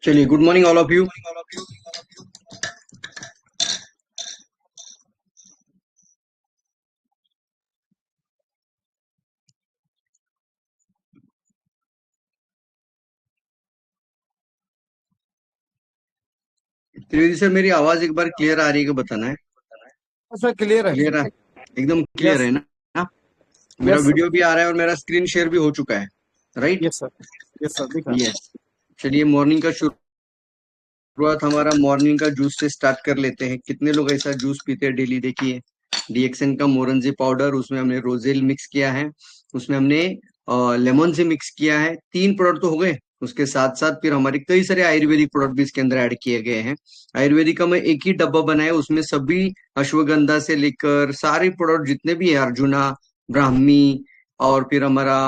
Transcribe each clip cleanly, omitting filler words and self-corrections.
चलिए, good morning all of you. Trivedi sir, मेरी आवाज एक बार क्लियर आ रही है कि बताना है। सर क्लियर है। क्लियर है, एकदम क्लियर यस है ना? मेरा यस सर। वीडियो भी आ रहा है और मेरा स्क्रीन शेयर भी हो चुका है, right? Yes sir. Yes sir दिख रहा है। यस। चलिए, मॉर्निंग का शुरुआत हमारा मॉर्निंग का जूस से स्टार्ट कर लेते हैं। कितने लोग ऐसा जूस पीते हैं डेली? देखिए, डीएक्सन का मोरंजी पाउडर, उसमें हमने रोजेल मिक्स किया है, उसमें हमने लेमन से मिक्स किया है। 3 प्रोडक्ट तो हो गए। उसके साथ साथ फिर हमारे कई सारे आयुर्वेदिक प्रोडक्ट भी इसके अंदर ऐड किए गए हैं। आयुर्वेदिक का मैं एक ही डब्बा बनाया, उसमें सभी अश्वगंधा से लेकर सारे प्रोडक्ट जितने भी है, अर्जुना, ब्राह्मी, और फिर हमारा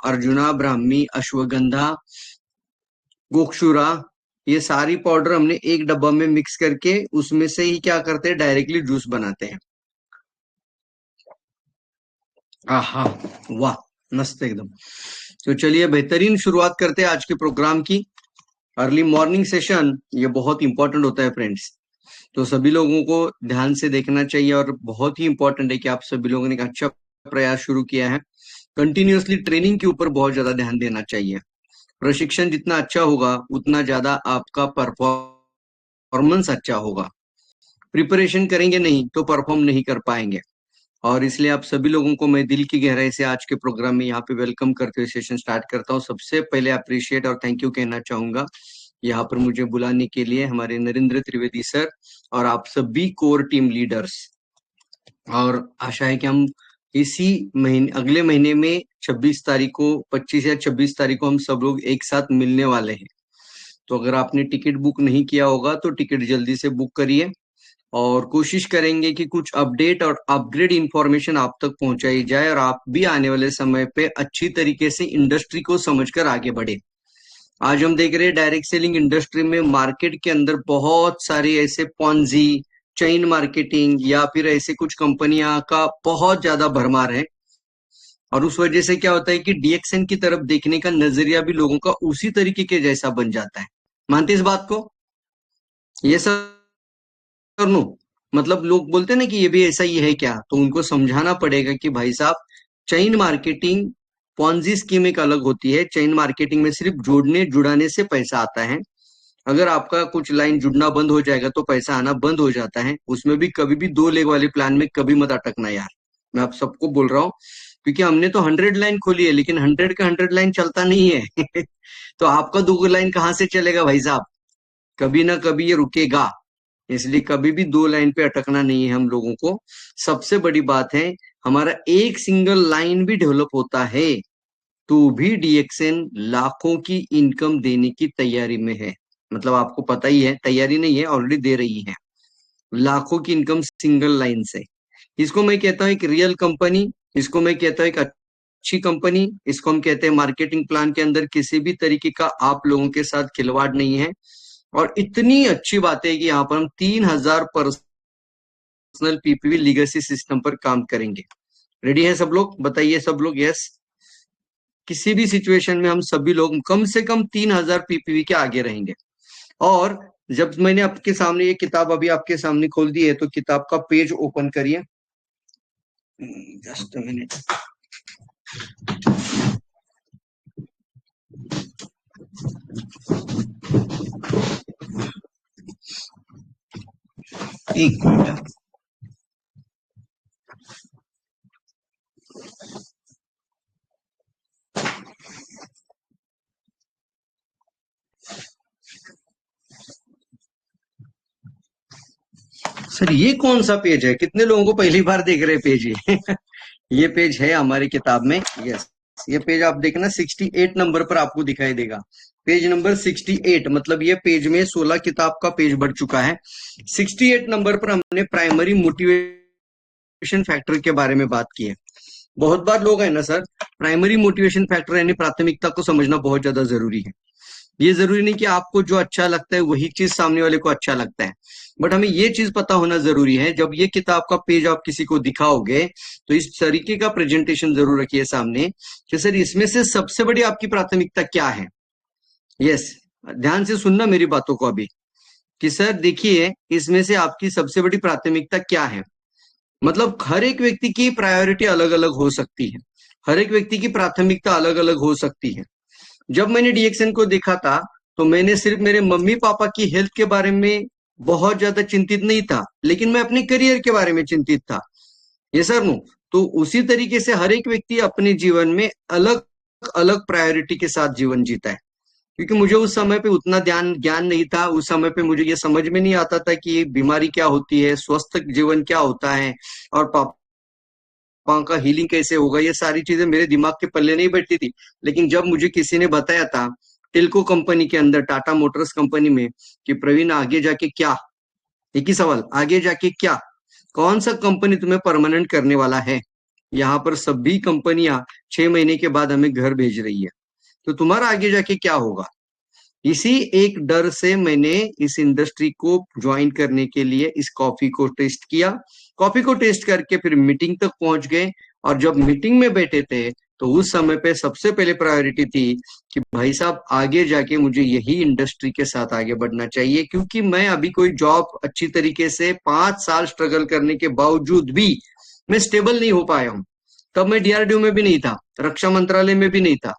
अर्जुना, ब्राह्मी, अश्वगंधा, गोक्षुरा, ये सारी पाउडर हमने एक डब्बा में मिक्स करके उसमें से ही क्या करते हैं, डायरेक्टली जूस बनाते हैं। आहा, वाह, मस्त एकदम। तो चलिए, बेहतरीन शुरुआत करते हैं आज के प्रोग्राम की। अर्ली मॉर्निंग सेशन ये बहुत इंपॉर्टेंट होता है फ्रेंड्स, तो सभी लोगों को ध्यान से देखना चाहिए। और बहुत ही इंपॉर्टेंट है कि आप सभी लोगों ने एक अच्छा प्रयास शुरू किया है। कंटिन्यूअसली ट्रेनिंग के ऊपर बहुत ज्यादा ध्यान देना चाहिए। प्रशिक्षण जितना अच्छा होगा उतना ज्यादा आपका परफॉर्मेंस अच्छा होगा। प्रिपरेशन करेंगे नहीं तो परफॉर्म नहीं कर पाएंगे। और इसलिए आप सभी लोगों को मैं दिल की गहराई से आज के प्रोग्राम में यहाँ पे वेलकम करते हुए सेशन स्टार्ट करता हूँ। सबसे पहले अप्रिशिएट और थैंक यू कहना चाहूंगा यहाँ पर मुझे बुलाने के लिए हमारे नरेंद्र त्रिवेदी सर और आप सभी कोर टीम लीडर्स। और आशा है कि हम इसी महीने, अगले महीने में 26 तारीख को, 25 या 26 तारीख को हम सब लोग एक साथ मिलने वाले हैं। तो अगर आपने टिकट बुक नहीं किया होगा तो टिकट जल्दी से बुक करिए, और कोशिश करेंगे कि कुछ अपडेट और अपग्रेड इंफॉर्मेशन आप तक पहुंचाई जाए और आप भी आने वाले समय पे अच्छी तरीके से इंडस्ट्री को समझकर आगे बढ़े। आज हम देख रहे हैं डायरेक्ट सेलिंग इंडस्ट्री में मार्केट के अंदर बहुत सारे ऐसे पॉन्जी, चेन मार्केटिंग या फिर ऐसे कुछ कंपनियां का बहुत ज्यादा भरमार है। और उस वजह से क्या होता है कि डीएक्सएन की तरफ देखने का नजरिया भी लोगों का उसी तरीके के जैसा बन जाता है। मानते इस बात को? ये सब और नो, मतलब लोग बोलते हैं ना कि ये भी ऐसा ही है क्या, तो उनको समझाना पड़ेगा कि भाई साहब, चेन मार्केटिंग, पॉन्जी स्कीम एक अलग होती है। चेन मार्केटिंग में सिर्फ जोड़ने जुड़ाने से पैसा आता है। अगर आपका कुछ लाइन जुड़ना बंद हो जाएगा तो पैसा आना बंद हो जाता है। उसमें भी कभी भी 2 लेग वाले प्लान में कभी मत अटकना यार, मैं आप सबको बोल रहा हूँ। क्योंकि हमने तो 100 लाइन खोली है, लेकिन 100 का 100 लाइन चलता नहीं है तो आपका 2 लाइन कहाँ से चलेगा भाई साहब? कभी ना कभी ये रुकेगा। इसलिए कभी भी 2 लाइन पे अटकना नहीं है हम लोगों को। सबसे बड़ी बात है, हमारा एक सिंगल लाइन भी डेवलप होता है तो भी डीएक्सएन लाखों की इनकम देने की तैयारी में है। मतलब आपको पता ही है, तैयारी नहीं है, ऑलरेडी दे रही है लाखों की इनकम सिंगल लाइन से। इसको मैं कहता हूं एक रियल कंपनी, इसको मैं कहता हूं एक अच्छी कंपनी, इसको हम कहते हैं मार्केटिंग प्लान के अंदर किसी भी तरीके का आप लोगों के साथ खिलवाड़ नहीं है। और इतनी अच्छी बात है कि यहाँ पर हम 3,000 पर्सनल पीपीवी लीगेसी सिस्टम पर काम करेंगे। रेडी है सब लोग? बताइए सब लोग यस। किसी भी सिचुएशन में हम सभी लोग कम से कम 3,000 पीपीवी के आगे रहेंगे। और जब मैंने आपके सामने ये किताब अभी आपके सामने खोल दी है तो किताब का पेज ओपन करिए। Just minute. एक मिनट। सर ये कौन सा पेज है? कितने लोगों को पहली बार देख रहे पेज ये ये पेज है हमारी किताब में। यस, ये पेज आप देखना 68 नंबर पर आपको दिखाई देगा। पेज नंबर 68, मतलब ये पेज में 16 किताब का पेज बढ़ चुका है। 68 नंबर पर हमने प्राइमरी मोटिवेशन फैक्टर के बारे में बात की है। बहुत बार लोग है ना सर, प्राइमरी मोटिवेशन फैक्टर यानी प्राथमिकता को समझना बहुत ज्यादा जरूरी है। ये जरूरी नहीं कि आपको जो अच्छा लगता है वही चीज सामने वाले को अच्छा लगता है, बट हमें ये चीज पता होना जरूरी है। जब ये किताब का पेज आप किसी को दिखाओगे तो इस तरीके का प्रेजेंटेशन जरूर रखिए सामने कि सर इसमें से सबसे बड़ी आपकी प्राथमिकता क्या है। यस, ध्यान से सुनना मेरी बातों को अभी, कि सर देखिए इसमें से आपकी सबसे बड़ी प्राथमिकता क्या है। मतलब हर एक व्यक्ति की प्रायोरिटी अलग अलग हो सकती है, हर एक व्यक्ति की प्राथमिकता अलग अलग हो सकती है। जब मैंने डीएक्सएन को देखा था तो मैंने सिर्फ मेरे मम्मी पापा की हेल्थ के बारे में बहुत ज्यादा चिंतित नहीं था, लेकिन मैं अपने करियर के बारे में चिंतित था। ये सर नो। तो उसी तरीके से हर एक व्यक्ति अपने जीवन में अलग अलग प्रायोरिटी के साथ जीवन जीता है। क्योंकि मुझे उस समय पे उतना ज्ञान नहीं था, उस समय पे मुझे ये समझ में नहीं आता था कि बीमारी क्या होती है, स्वस्थ जीवन क्या होता है, और पापा का हीलिंग कैसे होगा, ये सारी चीजें मेरे दिमाग के पल्ले नहीं बैठती थी। लेकिन जब मुझे किसी ने बताया था टिल्को कंपनी के अंदर, टाटा मोटर्स कंपनी में, कि प्रवीण आगे जाके क्या, एक ही सवाल, आगे जाके क्या, कौन सा कंपनी तुम्हें परमानेंट करने वाला है। यहाँ पर सभी कंपनियां 6 महीने के बाद हमें घर भेज रही है, तो तुम्हारा आगे जाके क्या होगा। इसी एक डर से मैंने इस इंडस्ट्री को ज्वाइन करने के लिए इस कॉफी को टेस्ट किया। कॉफी को टेस्ट करके फिर मीटिंग तक पहुंच गए, और जब मीटिंग में बैठे थे तो उस समय पे सबसे पहले प्रायोरिटी थी कि भाई साहब आगे जाके मुझे यही इंडस्ट्री के साथ आगे बढ़ना चाहिए, क्योंकि मैं अभी कोई जॉब अच्छी तरीके से 5 साल स्ट्रगल करने के बावजूद भी मैं स्टेबल नहीं हो पाया हूं। तब मैं डीआरडीओ में भी नहीं था, रक्षा मंत्रालय में भी नहीं था,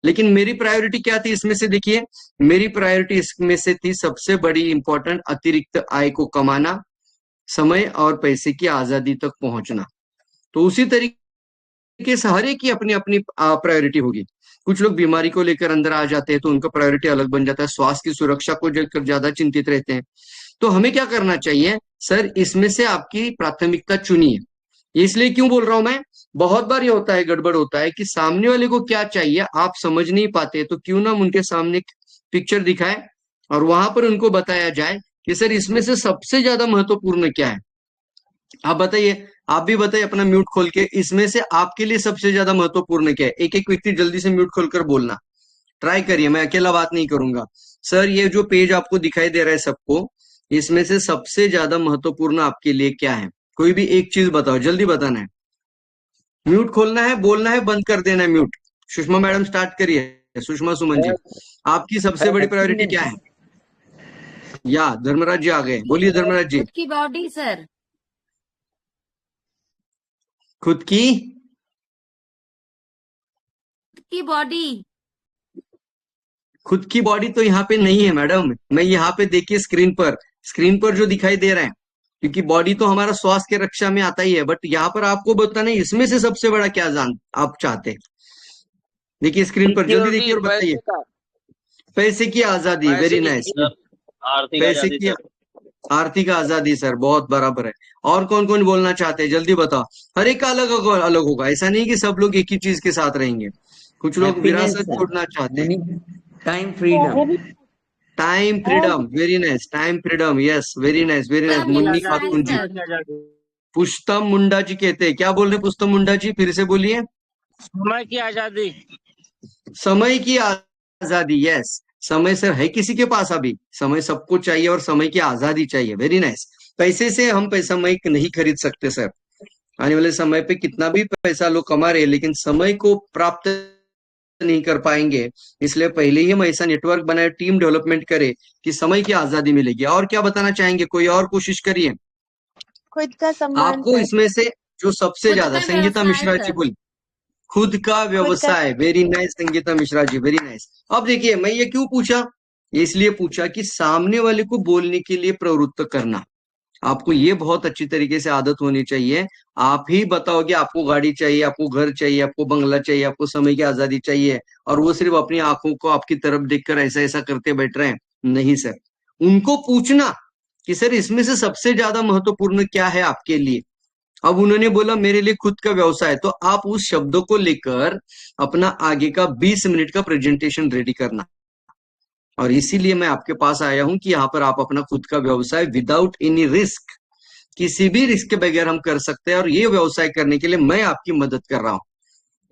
लेकिन मेरी प्रायोरिटी क्या थी इसमें से देखिए, मेरी प्रायोरिटी इसमें से थी सबसे बड़ी इंपॉर्टेंट, अतिरिक्त आय को कमाना, समय और पैसे की आजादी तक पहुंचना। तो उसी तरीके से हर एक की अपनी अपनी प्रायोरिटी होगी। कुछ लोग बीमारी को लेकर अंदर आ जाते हैं तो उनका प्रायोरिटी अलग बन जाता है, स्वास्थ्य की सुरक्षा को लेकर ज्यादा चिंतित रहते हैं। तो हमें क्या करना चाहिए सर, इसमें से आपकी प्राथमिकता चुनिए। इसलिए क्यों बोल रहा हूं मैं, बहुत बार ये होता है, गड़बड़ होता है कि सामने वाले को क्या चाहिए आप समझ नहीं पाते, तो क्यों ना हम उनके सामने पिक्चर दिखाए और वहां पर उनको बताया जाए कि सर इसमें से सबसे ज्यादा महत्वपूर्ण क्या है। आप बताइए, आप भी बताइए अपना म्यूट खोल के, इसमें से आपके लिए सबसे ज्यादा महत्वपूर्ण क्या है। एक एक व्यक्ति जल्दी से म्यूट खोलकर बोलना ट्राई करिए, मैं अकेला बात नहीं करूंगा। सर ये जो पेज आपको दिखाई दे रहा है सबको, इसमें से सबसे ज्यादा महत्वपूर्ण आपके लिए क्या है। कोई भी एक चीज बताओ, जल्दी बताना है। म्यूट खोलना है, बोलना है, बंद कर देना है म्यूट। सुषमा मैडम स्टार्ट करिए, सुषमा सुमन जी, आपकी सबसे बड़ी प्रायोरिटी क्या है। या धर्मराज जी आ गए, बोलिए धर्मराज जी। खुद की बॉडी सर, खुद की बॉडी। खुद की बॉडी तो यहाँ पे नहीं है मैडम, मैं यहाँ पे देखिए स्क्रीन पर जो दिखाई दे रहा है, क्योंकि बॉडी तो हमारा स्वास्थ्य की रक्षा में आता ही है, बट यहाँ पर आपको बताना है इसमें से सबसे बड़ा क्या जान आप चाहते हैं। देखिए स्क्रीन पर, जल्दी देखिए और बताइए। पैसे की आजादी, वेरी नाइस। आर्थिक पैसे आजादी की सर। आर्थिक आजादी सर, बहुत बराबर है। और कौन कौन बोलना चाहते हैं जल्दी बताओ। हर एक का अलग अलग होगा, ऐसा नहीं कि सब लोग एक ही चीज के साथ रहेंगे। कुछ लोग विरासत छोड़ना चाहते हैं। Time freedom. Time freedom, very nice, time freedom, yes very nice very nice. Munni खातून जी, पुष्तम मुंडा जी कहते हैं, क्या बोल रहे पुष्तम मुंडा जी, फिर से बोलिए। समय की आजादी। समय की आजादी, यस। समय सर है किसी के पास अभी, समय सबको चाहिए और समय की आजादी चाहिए, वेरी नाइस। पैसे से हम समय नहीं खरीद सकते सर। आने वाले समय पे कितना भी पैसा लोग कमा रहे हैं, लेकिन समय को प्राप्त नहीं कर पाएंगे। इसलिए पहले ही हम ऐसा नेटवर्क बनाए, टीम डेवलपमेंट करे कि समय की आजादी मिलेगी। और क्या बताना चाहेंगे, कोई और कोशिश करिए। खुद का सम्मान आपको सर। इसमें से जो सबसे खुद ज्यादा, का संगीता व्यवसाय मिश्रा जी सर। बोली, खुद का व्यवसाय, very nice Sangeeta Mishra ji, very nice. अब देखिए मैं ये क्यों पूछा, इसलिए पूछा कि सामने वाले को बोलने के लिए प्रवृत्त करना। आपको ये बहुत अच्छी तरीके से आदत होनी चाहिए। आप ही बताओगे आपको गाड़ी चाहिए, आपको घर चाहिए, आपको बंगला चाहिए, आपको समय की आजादी चाहिए, और वो सिर्फ अपनी आंखों को आपकी तरफ देखकर ऐसा ऐसा करते बैठ रहे हैं। नहीं सर, उनको पूछना कि सर इसमें से सबसे ज्यादा महत्वपूर्ण क्या है आपके लिए। अब उन्होंने बोला मेरे लिए खुद का व्यवसाय, तो आप उस शब्दों को लेकर अपना आगे का 20 मिनट का प्रेजेंटेशन रेडी करना। और इसीलिए मैं आपके पास आया हूं कि यहाँ पर आप अपना खुद का व्यवसाय विदाउट एनी रिस्क, किसी भी रिस्क के बगैर हम कर सकते हैं, और ये व्यवसाय करने के लिए मैं आपकी मदद कर रहा हूं।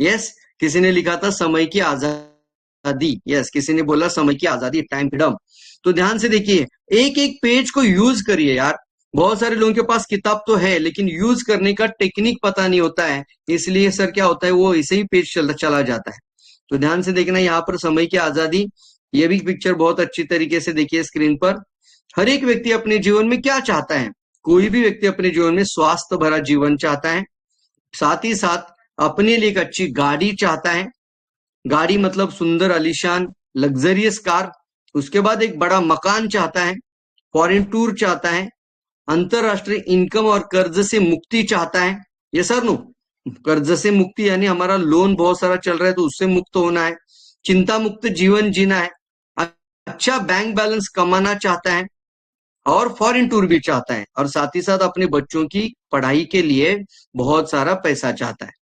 यस, किसी ने लिखा था समय की आजादी, यस किसी ने बोला समय की आजादी, टाइम फ्रीडम। तो ध्यान से देखिए, एक एक पेज को यूज करिए यार। बहुत सारे लोगों के पास किताब तो है, लेकिन यूज करने का टेक्निक पता नहीं होता है, इसलिए सर क्या होता है वो इसे ही पेज चला जाता है। तो ध्यान से देखना, यहाँ पर समय की आजादी, ये भी पिक्चर बहुत अच्छी तरीके से देखिए स्क्रीन पर। हर एक व्यक्ति अपने जीवन में क्या चाहता है? कोई भी व्यक्ति अपने जीवन में स्वास्थ्य भरा जीवन चाहता है, साथ ही साथ अपने लिए एक अच्छी गाड़ी चाहता है। गाड़ी मतलब सुंदर आलीशान लग्जरियस कार। उसके बाद एक बड़ा मकान चाहता है, फॉरेन टूर चाहता है, अंतरराष्ट्रीय इनकम और कर्ज से मुक्ति चाहता है। ये सर नो, कर्ज से मुक्ति यानी हमारा लोन बहुत सारा चल रहा है तो उससे मुक्त होना है, चिंता मुक्त जीवन जीना है, अच्छा बैंक बैलेंस कमाना चाहता है और फॉरेन टूर भी चाहता है, और साथ ही साथ अपने बच्चों की पढ़ाई के लिए बहुत सारा पैसा चाहता है।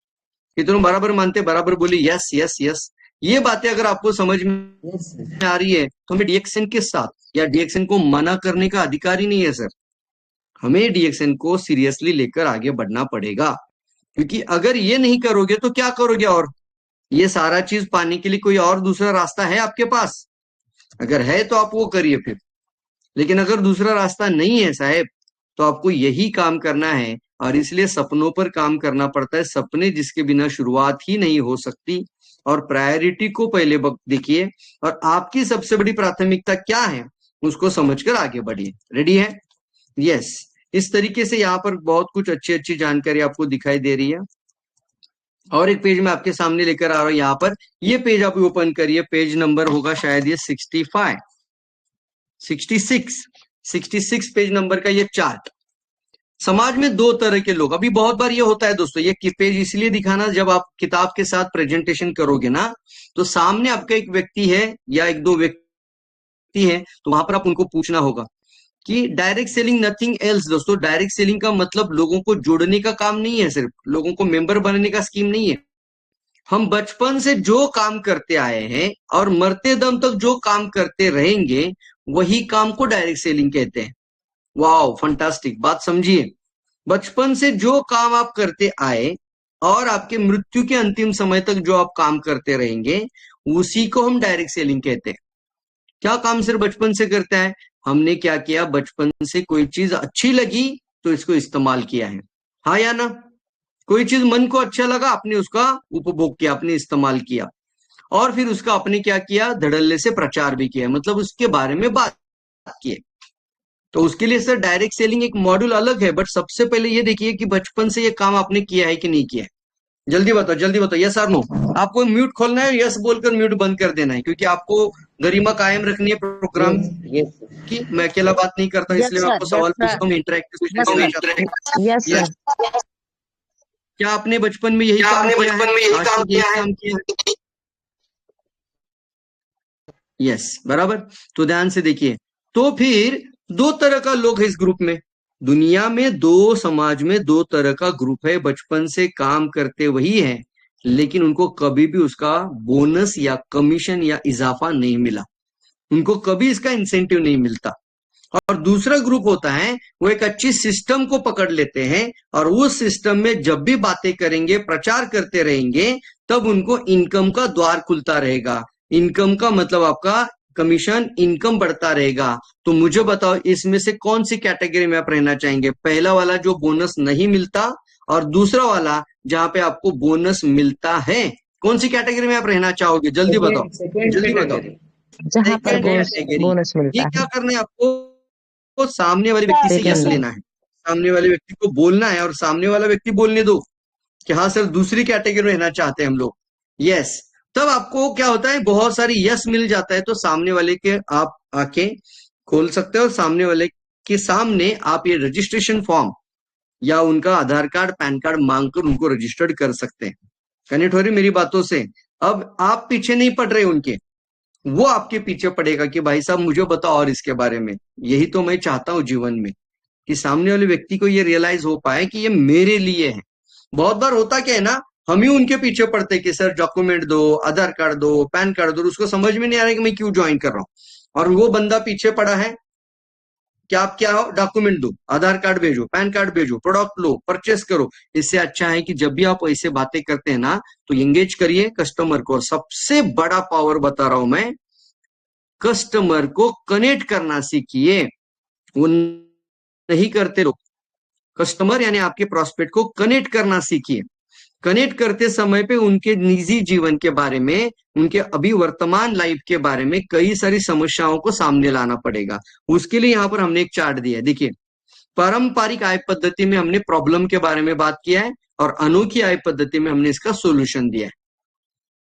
ये दोनों बराबर मानते, बराबर बोली यस यस यस। ये बातें अगर आपको समझ में आ रही है तो हमें डीएक्सएन के साथ या डीएक्सएन को मना करने का अधिकार ही नहीं है सर। हमें डीएक्सएन को सीरियसली लेकर आगे बढ़ना पड़ेगा, क्योंकि अगर ये नहीं करोगे तो क्या करोगे? और ये सारा चीज पाने के लिए कोई और दूसरा रास्ता है आपके पास? अगर है तो आप वो करिए फिर, लेकिन अगर दूसरा रास्ता नहीं है साहब तो आपको यही काम करना है। और इसलिए सपनों पर काम करना पड़ता है, सपने जिसके बिना शुरुआत ही नहीं हो सकती। और प्रायोरिटी को पहले देखिए और आपकी सबसे बड़ी प्राथमिकता क्या है उसको समझकर आगे बढ़िए। रेडी है? यस। इस तरीके से यहाँ पर बहुत कुछ अच्छी अच्छी जानकारी आपको दिखाई दे रही है। और एक पेज मैं आपके सामने लेकर आ रहा हूं यहाँ पर। ये पेज आप ओपन करिए, पेज नंबर होगा शायद ये 65 66 पेज नंबर का ये चार्ट। समाज में दो तरह के लोग, अभी बहुत बार ये होता है दोस्तों, ये पेज इसलिए दिखाना, जब आप किताब के साथ प्रेजेंटेशन करोगे ना तो सामने आपका एक व्यक्ति है या एक दो व्यक्ति है, तो वहां पर आप उनको पूछना होगा कि डायरेक्ट सेलिंग नथिंग एल्स। दोस्तों डायरेक्ट सेलिंग का मतलब लोगों को जोड़ने का काम नहीं है, सिर्फ लोगों को मेंबर बनाने का स्कीम नहीं है। हम बचपन से जो काम करते आए हैं और मरते दम तक जो काम करते रहेंगे वही काम को डायरेक्ट सेलिंग कहते हैं। वाओ फंटास्टिक, बात समझिए। बचपन से जो काम आप करते आए और आपके मृत्यु के अंतिम समय तक जो आप काम करते रहेंगे उसी को हम डायरेक्ट सेलिंग कहते हैं। क्या काम सिर्फ बचपन से करते हैं? हमने क्या किया, बचपन से कोई चीज अच्छी लगी तो इसको इस्तेमाल किया है, हाँ या ना? कोई चीज मन को अच्छा लगा, आपने उसका उपभोग किया, आपने इस्तेमाल किया, और फिर उसका आपने क्या किया, धड़ल्ले से प्रचार भी किया, मतलब उसके बारे में बात की। तो उसके लिए सर डायरेक्ट सेलिंग एक मॉड्यूल अलग है, बट सबसे पहले ये देखिए कि बचपन से ये काम आपने किया है कि नहीं किया है। जल्दी बताओ, जल्दी बताओ, यस और नो। आपको म्यूट खोलना है, यस बोलकर म्यूट बंद कर देना है, क्योंकि आपको गरिमा कायम रखनी है प्रोग्राम की। मैं अकेला बात नहीं करता, इसलिए मैं आपको सवाल पूछता हूँ, इंटरेक्टिव। यस क्या आपने बचपन में यही काम किया है? यस, बराबर। तो ध्यान से देखिए, तो फिर दो तरह का लोग है इस ग्रुप में। दुनिया में दो, समाज में दो तरह का ग्रुप है। बचपन से काम करते वही है, लेकिन उनको कभी भी उसका बोनस या कमीशन या इजाफा नहीं मिला, उनको कभी इसका इंसेंटिव नहीं मिलता। और दूसरा ग्रुप होता है, वो एक अच्छी सिस्टम को पकड़ लेते हैं और उस सिस्टम में जब भी बातें करेंगे, प्रचार करते रहेंगे, तब उनको इनकम का द्वार खुलता रहेगा। इनकम का मतलब आपका कमीशन, इनकम बढ़ता रहेगा। तो मुझे बताओ, इसमें से कौन सी कैटेगरी में आप रहना चाहेंगे? पहला वाला जो बोनस नहीं मिलता, और दूसरा वाला जहां पे आपको बोनस मिलता है। कौन सी कैटेगरी में आप रहना चाहोगे? जल्दी बताओ, जल्दी बताओ। जहाँ पर बोनस मिलता ये है। क्या करना है आपको? सामने वाले व्यक्ति से यस लेना है, सामने वाले व्यक्ति को बोलना है, और सामने वाला व्यक्ति बोलने दो कि हाँ सर दूसरी कैटेगरी में रहना चाहते हैं हम लोग, यस। तब आपको क्या होता है, बहुत सारी यस मिल जाता है, तो सामने वाले के आप आके खोल सकते हो, और सामने वाले के सामने आप ये रजिस्ट्रेशन फॉर्म या उनका आधार कार्ड, पैन कार्ड मांगकर उनको रजिस्टर्ड कर सकते हैं। कनेक्ट हो रही मेरी बातों से? अब आप पीछे नहीं पड़ रहे उनके, वो आपके पीछे पड़ेगा कि भाई साहब मुझे बताओ और इसके बारे में। यही तो मैं चाहता हूं जीवन में, कि सामने वाले व्यक्ति को ये रियलाइज हो पाए कि ये मेरे लिए है। बहुत बार होता क्या है ना, हम ही उनके पीछे पड़ते कि सर डॉक्यूमेंट दो, आधार कार्ड दो, पैन कार्ड दो, उसको समझ में नहीं आ रहा है कि मैं क्यों ज्वाइन कर रहा हूं। और वो बंदा पीछे पड़ा है कि आप क्या हो, डॉक्यूमेंट दो, आधार कार्ड भेजो, पैन कार्ड भेजो, प्रोडक्ट लो, परचेस करो। इससे अच्छा है कि जब भी आप ऐसे बातें करते हैं ना, तो एंगेज करिए कस्टमर को। और सबसे बड़ा पावर बता रहा हूं मैं, कस्टमर को कनेक्ट करना सीखिए। वो नहीं करते लोग, कस्टमर यानी आपके प्रॉस्पेक्ट को कनेक्ट करना सीखिए। कनेक्ट करते समय पे उनके निजी जीवन के बारे में, उनके अभी वर्तमान लाइफ के बारे में कई सारी समस्याओं को सामने लाना पड़ेगा। उसके लिए यहाँ पर हमने एक चार्ट दिया है। देखिए, पारंपरिक आय पद्धति में हमने प्रॉब्लम के बारे में बात किया है और अनोखी आय पद्धति में हमने इसका सोल्यूशन दिया है।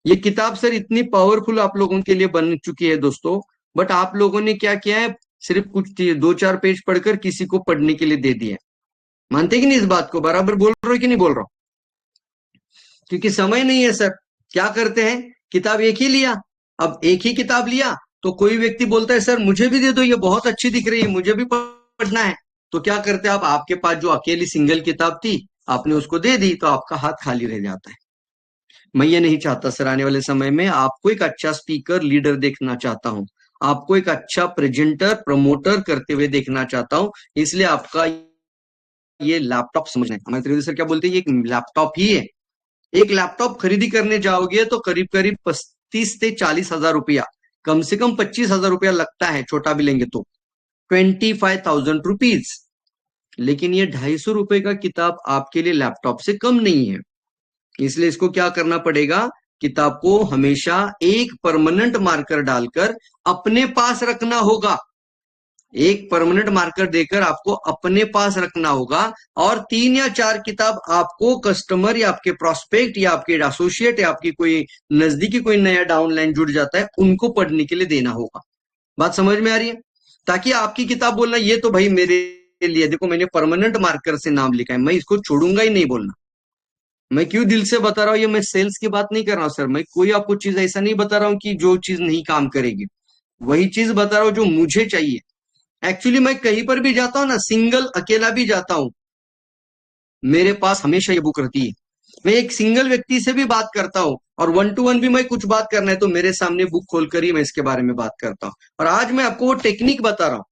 ये किताब सर इतनी पावरफुल आप लोगों के लिए बन चुकी है दोस्तों, बट आप लोगों ने क्या किया है, सिर्फ कुछ 2-4 पेज पढ़कर किसी को पढ़ने के लिए दे दिया। मानते कि नहीं इस बात को? बराबर बोल रहा हूं कि नहीं बोल रहा हूं? क्योंकि समय नहीं है सर। क्या करते हैं, किताब एक ही लिया, अब एक ही किताब लिया तो कोई व्यक्ति बोलता है सर मुझे भी दे दो, ये बहुत अच्छी दिख रही है, मुझे भी पढ़ना है। तो क्या करते हैं आप, आपके पास जो अकेली सिंगल किताब थी आपने उसको दे दी, तो आपका हाथ खाली रह जाता है। मैं ये नहीं चाहता सर। आने वाले समय में आपको एक अच्छा स्पीकर, लीडर देखना चाहता हूं, आपको एक अच्छा प्रेजेंटर, प्रमोटर करते हुए देखना चाहता हूं। इसलिए आपका ये लैपटॉप समझना है। हमारे त्रिवेदी सर क्या बोलते हैं, ये एक लैपटॉप ही है। एक लैपटॉप खरीदी करने जाओगे तो करीब करीब 35 से 40 हजार रुपया, कम से कम 25,000 रुपया लगता है, छोटा भी लेंगे तो 25,000 रुपीज। लेकिन ये 250 रुपए का किताब आपके लिए लैपटॉप से कम नहीं है। इसलिए इसको क्या करना पड़ेगा, किताब को हमेशा एक परमानेंट मार्कर डालकर अपने पास रखना होगा। एक परमानेंट मार्कर देकर आपको अपने पास रखना होगा, और 3 या 4 किताब आपको कस्टमर या आपके प्रोस्पेक्ट या आपके एसोसिएट या आपकी कोई नजदीकी कोई नया डाउनलाइन जुड़ जाता है उनको पढ़ने के लिए देना होगा। बात समझ में आ रही है? ताकि आपकी किताब बोलना ये तो भाई मेरे लिए, देखो मैंने परमानेंट मार्कर से नाम लिखा है, मैं इसको छोड़ूंगा ही नहीं बोलना। मैं क्यों दिल से बता रहा हूं, ये मैं सेल्स की बात नहीं कर रहा हूं सर। मैं कोई आपको चीज ऐसा नहीं बता रहा हूं कि जो चीज नहीं काम करेगी, वही चीज बता रहा हूं जो मुझे चाहिए। एक्चुअली मैं कहीं पर भी जाता हूं ना, सिंगल अकेला भी जाता हूं, मेरे पास हमेशा ये बुक रहती है। मैं एक सिंगल व्यक्ति से भी बात करता हूं और 1 to 1 भी मैं कुछ बात करना है तो मेरे सामने बुक खोलकर ही मैं इसके बारे में बात करता हूं। और आज मैं आपको वो टेक्निक बता रहा हूं,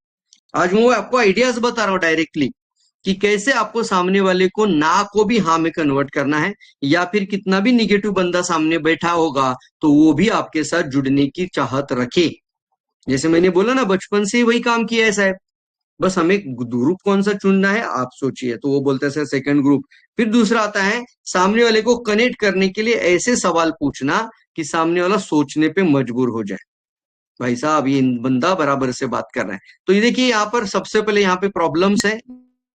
आज मैं आपको आइडियाज बता रहा हूं डायरेक्टली, कि कैसे आपको सामने वाले को ना को भी हाँ में कन्वर्ट करना है, या फिर कितना भी निगेटिव बंदा सामने बैठा होगा तो वो भी आपके साथ जुड़ने की चाहत रखे। जैसे मैंने बोला ना, बचपन से ही वही काम किया है साहब, बस हमें ग्रुप कौन सा चुनना है आप सोचिए। तो वो बोलते हैं सर सेकंड ग्रुप। फिर दूसरा आता है सामने वाले को कनेक्ट करने के लिए ऐसे सवाल पूछना कि सामने वाला सोचने पे मजबूर हो जाए, भाई साहब ये बंदा बराबर से बात कर रहा है। तो ये देखिए यहाँ पर सबसे पहले यहाँ पे प्रॉब्लम्स है,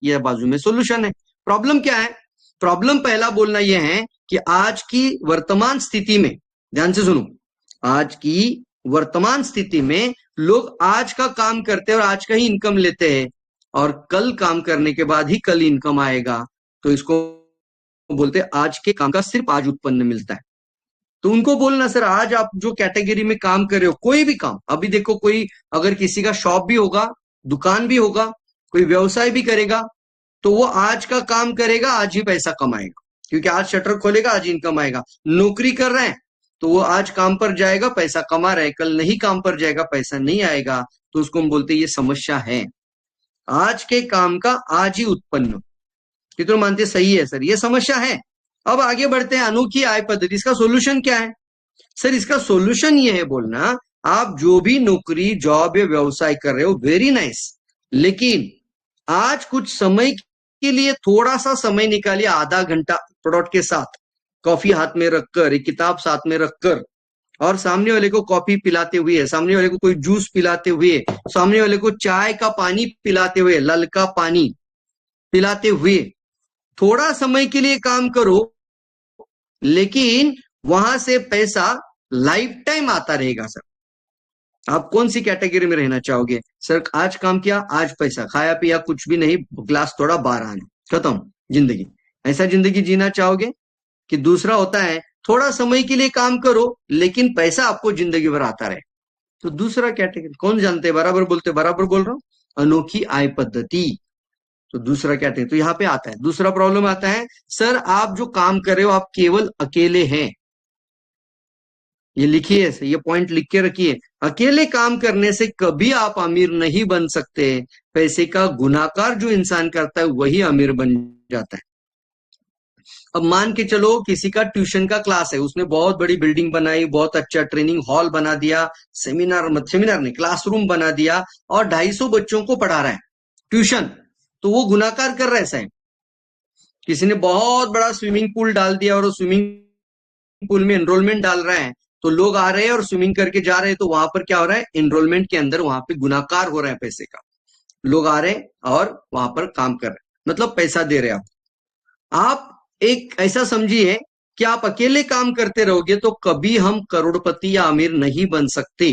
ये बाजू में सॉल्यूशन है। प्रॉब्लम क्या है, प्रॉब्लम पहला बोलना यह है कि आज की वर्तमान स्थिति में, ध्यान से सुनो, आज की वर्तमान स्थिति में लोग आज का काम करते हैं और आज का ही इनकम लेते हैं, और कल काम करने के बाद ही कल इनकम आएगा। तो इसको बोलते हैं आज के काम का सिर्फ आज उत्पन्न मिलता है। तो उनको बोलना सर आज आप जो कैटेगरी में काम कर रहे हो, कोई भी काम, अभी देखो कोई अगर किसी का शॉप भी होगा, दुकान भी होगा, कोई व्यवसाय भी करेगा, तो वो आज का काम करेगा, आज ही पैसा कमाएगा, क्योंकि आज शटर खोलेगा आज इनकम आएगा। नौकरी कर रहे हैं तो वो आज काम पर जाएगा, पैसा कमा रहे, कल नहीं काम पर जाएगा, पैसा नहीं आएगा। तो उसको हम बोलते हैं ये समस्या है, आज के काम का आज ही उत्पन्न। कितने मानते सही है सर, ये समस्या है। अब आगे बढ़ते हैं, अनोखी आय पद्धति, इसका सोल्यूशन क्या है सर? इसका सोल्यूशन ये है बोलना, आप जो भी नौकरी, जॉब या व्यवसाय कर रहे हो, वेरी नाइस, लेकिन आज कुछ समय के लिए थोड़ा सा समय निकालिए, आधा घंटा प्रोडक्ट के साथ, कॉफी हाथ में रखकर, एक किताब साथ में रखकर, और सामने वाले को कॉफी पिलाते हुए, सामने वाले को कोई जूस पिलाते हुए, सामने वाले को चाय का पानी पिलाते हुए, ललका पानी पिलाते हुए थोड़ा समय के लिए काम करो, लेकिन वहां से पैसा लाइफ टाइम आता रहेगा सर। आप कौन सी कैटेगरी में रहना चाहोगे सर? आज काम किया, आज पैसा, खाया पिया कुछ भी नहीं, ग्लास थोड़ा बाहर आना, खत्म जिंदगी। ऐसा जिंदगी जीना चाहोगे? कि दूसरा होता है थोड़ा समय के लिए काम करो लेकिन पैसा आपको जिंदगी भर आता रहे। तो दूसरा कैटेगरी कौन जानते हैं? बराबर बोलते, बराबर बोल रहा हूं, अनोखी आय पद्धति। तो दूसरा कैटेगरी तो यहाँ पे आता है। दूसरा प्रॉब्लम आता है सर आप जो काम कर रहे हो आप केवल अकेले हैं, ये लिखिए, ये पॉइंट लिख के रखिए, अकेले काम करने से कभी आप अमीर नहीं बन सकते। पैसे का गुणाकार जो इंसान करता है वही अमीर बन जाता है। अब मान के चलो किसी का ट्यूशन का क्लास है, उसने बहुत बड़ी बिल्डिंग बनाई, बहुत अच्छा ट्रेनिंग हॉल बना दिया, सेमिनार नहीं क्लासरूम बना दिया, और 250 बच्चों को पढ़ा रहा है ट्यूशन, तो वो गुणाकार कर रहा है साहब, किसी ने बहुत बड़ा स्विमिंग पूल डाल दिया और स्विमिंग पूल में एनरोलमेंट डाल रहे हैं, तो लोग आ रहे हैं और स्विमिंग करके जा रहे हैं, तो वहां पर क्या हो रहा है, एनरोलमेंट के अंदर वहां पे गुनाकार हो रहा है पैसे का। लोग आ रहे हैं और वहां पर काम कर रहे हैं, मतलब पैसा दे रहे हैं आप एक ऐसा समझिए कि आप अकेले काम करते रहोगे तो कभी हम करोड़पति या अमीर नहीं बन सकते।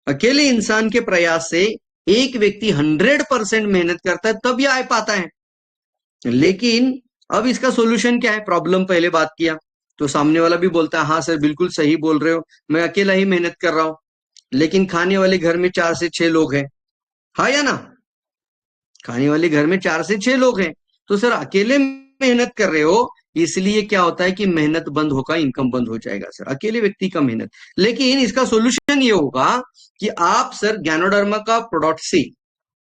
अकेले इंसान के प्रयास से एक व्यक्ति 100% मेहनत करता है तब यह आ पाता है। लेकिन अब इसका सॉल्यूशन क्या है, प्रॉब्लम पहले बात किया तो सामने वाला भी बोलता है हाँ सर बिल्कुल सही बोल रहे हो, मैं अकेला ही मेहनत कर रहा हूं, लेकिन खाने वाले घर में 4 से 6 लोग हैं, हाँ या ना, खाने वाले घर में 4 से 6 लोग हैं, तो सर अकेले मेहनत कर रहे हो, इसलिए क्या होता है कि मेहनत बंद होगा, इनकम बंद हो जाएगा सर, अकेले व्यक्ति का मेहनत। लेकिन इसका सॉल्यूशन ये होगा कि आप सर ज्ञानोडर्मा का प्रोडक्ट से,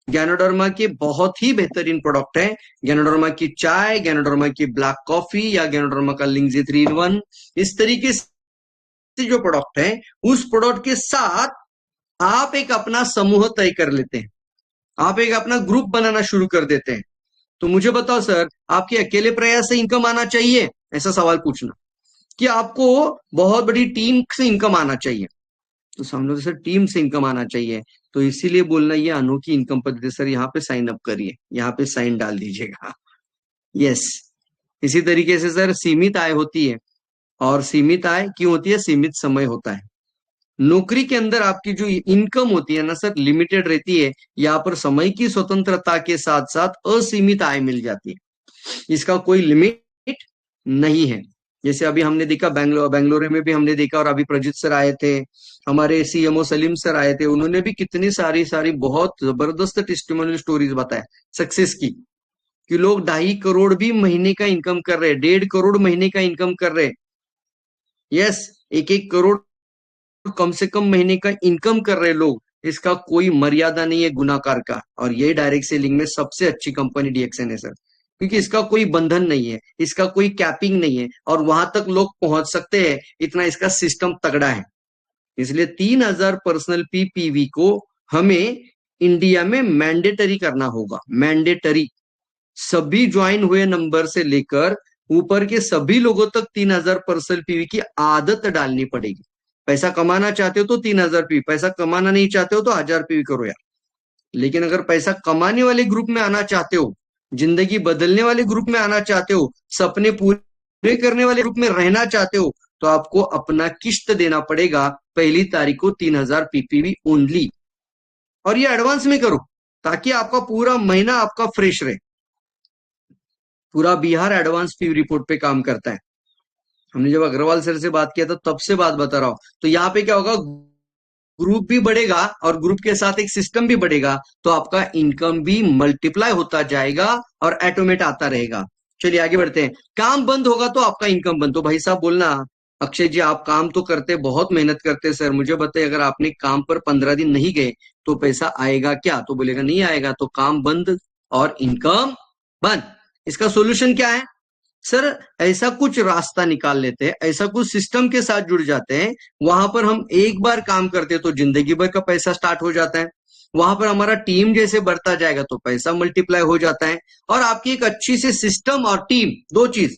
ज्ञानोडर्मा के बहुत ही बेहतरीन प्रोडक्ट है, ज्ञानोडर्मा की चाय, ज्ञानोडर्मा की ब्लैक कॉफी या ज्ञानोडर्मा का लिंगजी 3 in 1, इस तरीके से जो प्रोडक्ट है उस प्रोडक्ट के साथ आप एक अपना समूह तय कर लेते हैं, आप एक अपना ग्रुप बनाना शुरू कर देते हैं। तो मुझे बताओ सर, आपके अकेले प्रयास से इनकम आना चाहिए, ऐसा सवाल पूछना, कि आपको बहुत बड़ी टीम से इनकम आना चाहिए? तो समझो सर टीम से इनकम आना चाहिए, तो इसीलिए बोलना ये अनोखी इनकम पद्धति। सर यहाँ पे साइन अप करिए, यहाँ पे साइन डाल दीजिएगा, यस। इसी तरीके से सर सीमित आय होती है, और सीमित आय क्यों होती है, सीमित समय होता है। नौकरी के अंदर आपकी जो इनकम होती है ना सर, लिमिटेड रहती है, यहाँ पर समय की स्वतंत्रता के साथ साथ असीमित आय मिल जाती है, इसका कोई लिमिट नहीं है। जैसे अभी हमने देखा बेंगलोर में भी हमने देखा, और अभी प्रजित सर आए थे, हमारे सीएमओ सलीम सर आए थे, उन्होंने भी कितनी सारी बहुत जबरदस्त टेस्टिमोनियल स्टोरीज बताया सक्सेस की, कि लोग 2.5 करोड़ भी महीने का इनकम कर रहे हैं, 1.5 करोड़ महीने का इनकम कर रहे हैं, यस, 1-1 करोड़ कम से कम महीने का इनकम कर रहे लोग, इसका कोई मर्यादा नहीं है गुनाकार का। और ये डायरेक्ट सेलिंग में सबसे अच्छी कंपनी डीएक्सएन है सर, क्योंकि इसका कोई बंधन नहीं है, इसका कोई कैपिंग नहीं है, और वहां तक लोग पहुंच सकते हैं, इतना इसका सिस्टम तगड़ा है। इसलिए 3000 पर्सनल पीपीवी को हमें इंडिया में मैंडेटरी करना होगा, मैंडेटरी। सभी ज्वाइन हुए नंबर से लेकर ऊपर के सभी लोगों तक 3000 पर्सनल पीवी की आदत डालनी पड़ेगी। पैसा कमाना चाहते हो तो 3000 पीवी, पैसा कमाना नहीं चाहते हो तो 1000 पीवी करो यार। लेकिन अगर पैसा कमाने वाले ग्रुप में आना चाहते हो, जिंदगी बदलने वाले ग्रुप में आना चाहते हो, सपने पूरे करने वाले ग्रुप में रहना चाहते हो, तो आपको अपना किश्त देना पड़ेगा 1 तारीख को 3000 पीपीवी ओनली। और ये एडवांस में करो ताकि आपका पूरा महीना आपका फ्रेश रहे। पूरा बिहार एडवांस पीवी रिपोर्ट पे काम करता है। हमने जब अग्रवाल सर से बात किया था तब से बात बता रहा हूं। तो यहाँ पे क्या होगा, ग्रुप भी बढ़ेगा और ग्रुप के साथ एक सिस्टम भी बढ़ेगा, तो आपका इनकम भी मल्टीप्लाई होता जाएगा और ऑटोमेट आता रहेगा। चलिए आगे बढ़ते हैं। काम बंद होगा तो आपका इनकम बंद। तो भाई साहब बोलना, अक्षय जी आप काम तो करते, बहुत मेहनत करते सर, मुझे बताइए अगर आपने काम पर 15 दिन नहीं गए तो पैसा आएगा क्या? तो बोलेगा नहीं आएगा, तो काम बंद और इनकम बंद। इसका सोल्यूशन क्या है सर? ऐसा कुछ रास्ता निकाल लेते हैं, ऐसा कुछ सिस्टम के साथ जुड़ जाते हैं, वहां पर हम एक बार काम करते हैं तो जिंदगी भर का पैसा स्टार्ट हो जाता है। वहां पर हमारा टीम जैसे बढ़ता जाएगा तो पैसा मल्टीप्लाई हो जाता है। और आपकी एक अच्छी सी सिस्टम और टीम, दो चीज,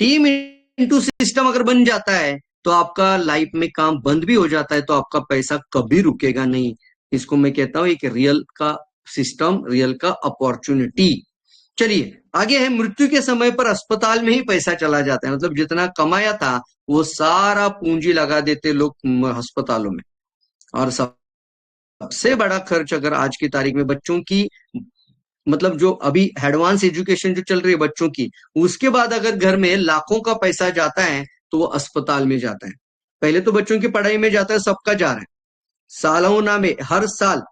टीम इनटू सिस्टम अगर बन जाता है तो आपका लाइफ में काम बंद भी हो जाता है, तो आपका पैसा कभी रुकेगा नहीं। इसको मैं कहता हूं एक रियल का सिस्टम, रियल का अपॉर्चुनिटी। चलिए आगे है, मृत्यु के समय पर अस्पताल में ही पैसा चला जाता है, मतलब जितना कमाया था वो सारा पूंजी लगा देते लोग अस्पतालों में। और सबसे बड़ा खर्च अगर आज की तारीख में बच्चों की, मतलब जो अभी एडवांस एजुकेशन जो चल रही है बच्चों की, उसके बाद अगर घर में लाखों का पैसा जाता है तो वो अस्पताल में जाता है। पहले तो बच्चों की पढ़ाई में जाता है, सबका जा रहा है, सालाना में हर साल,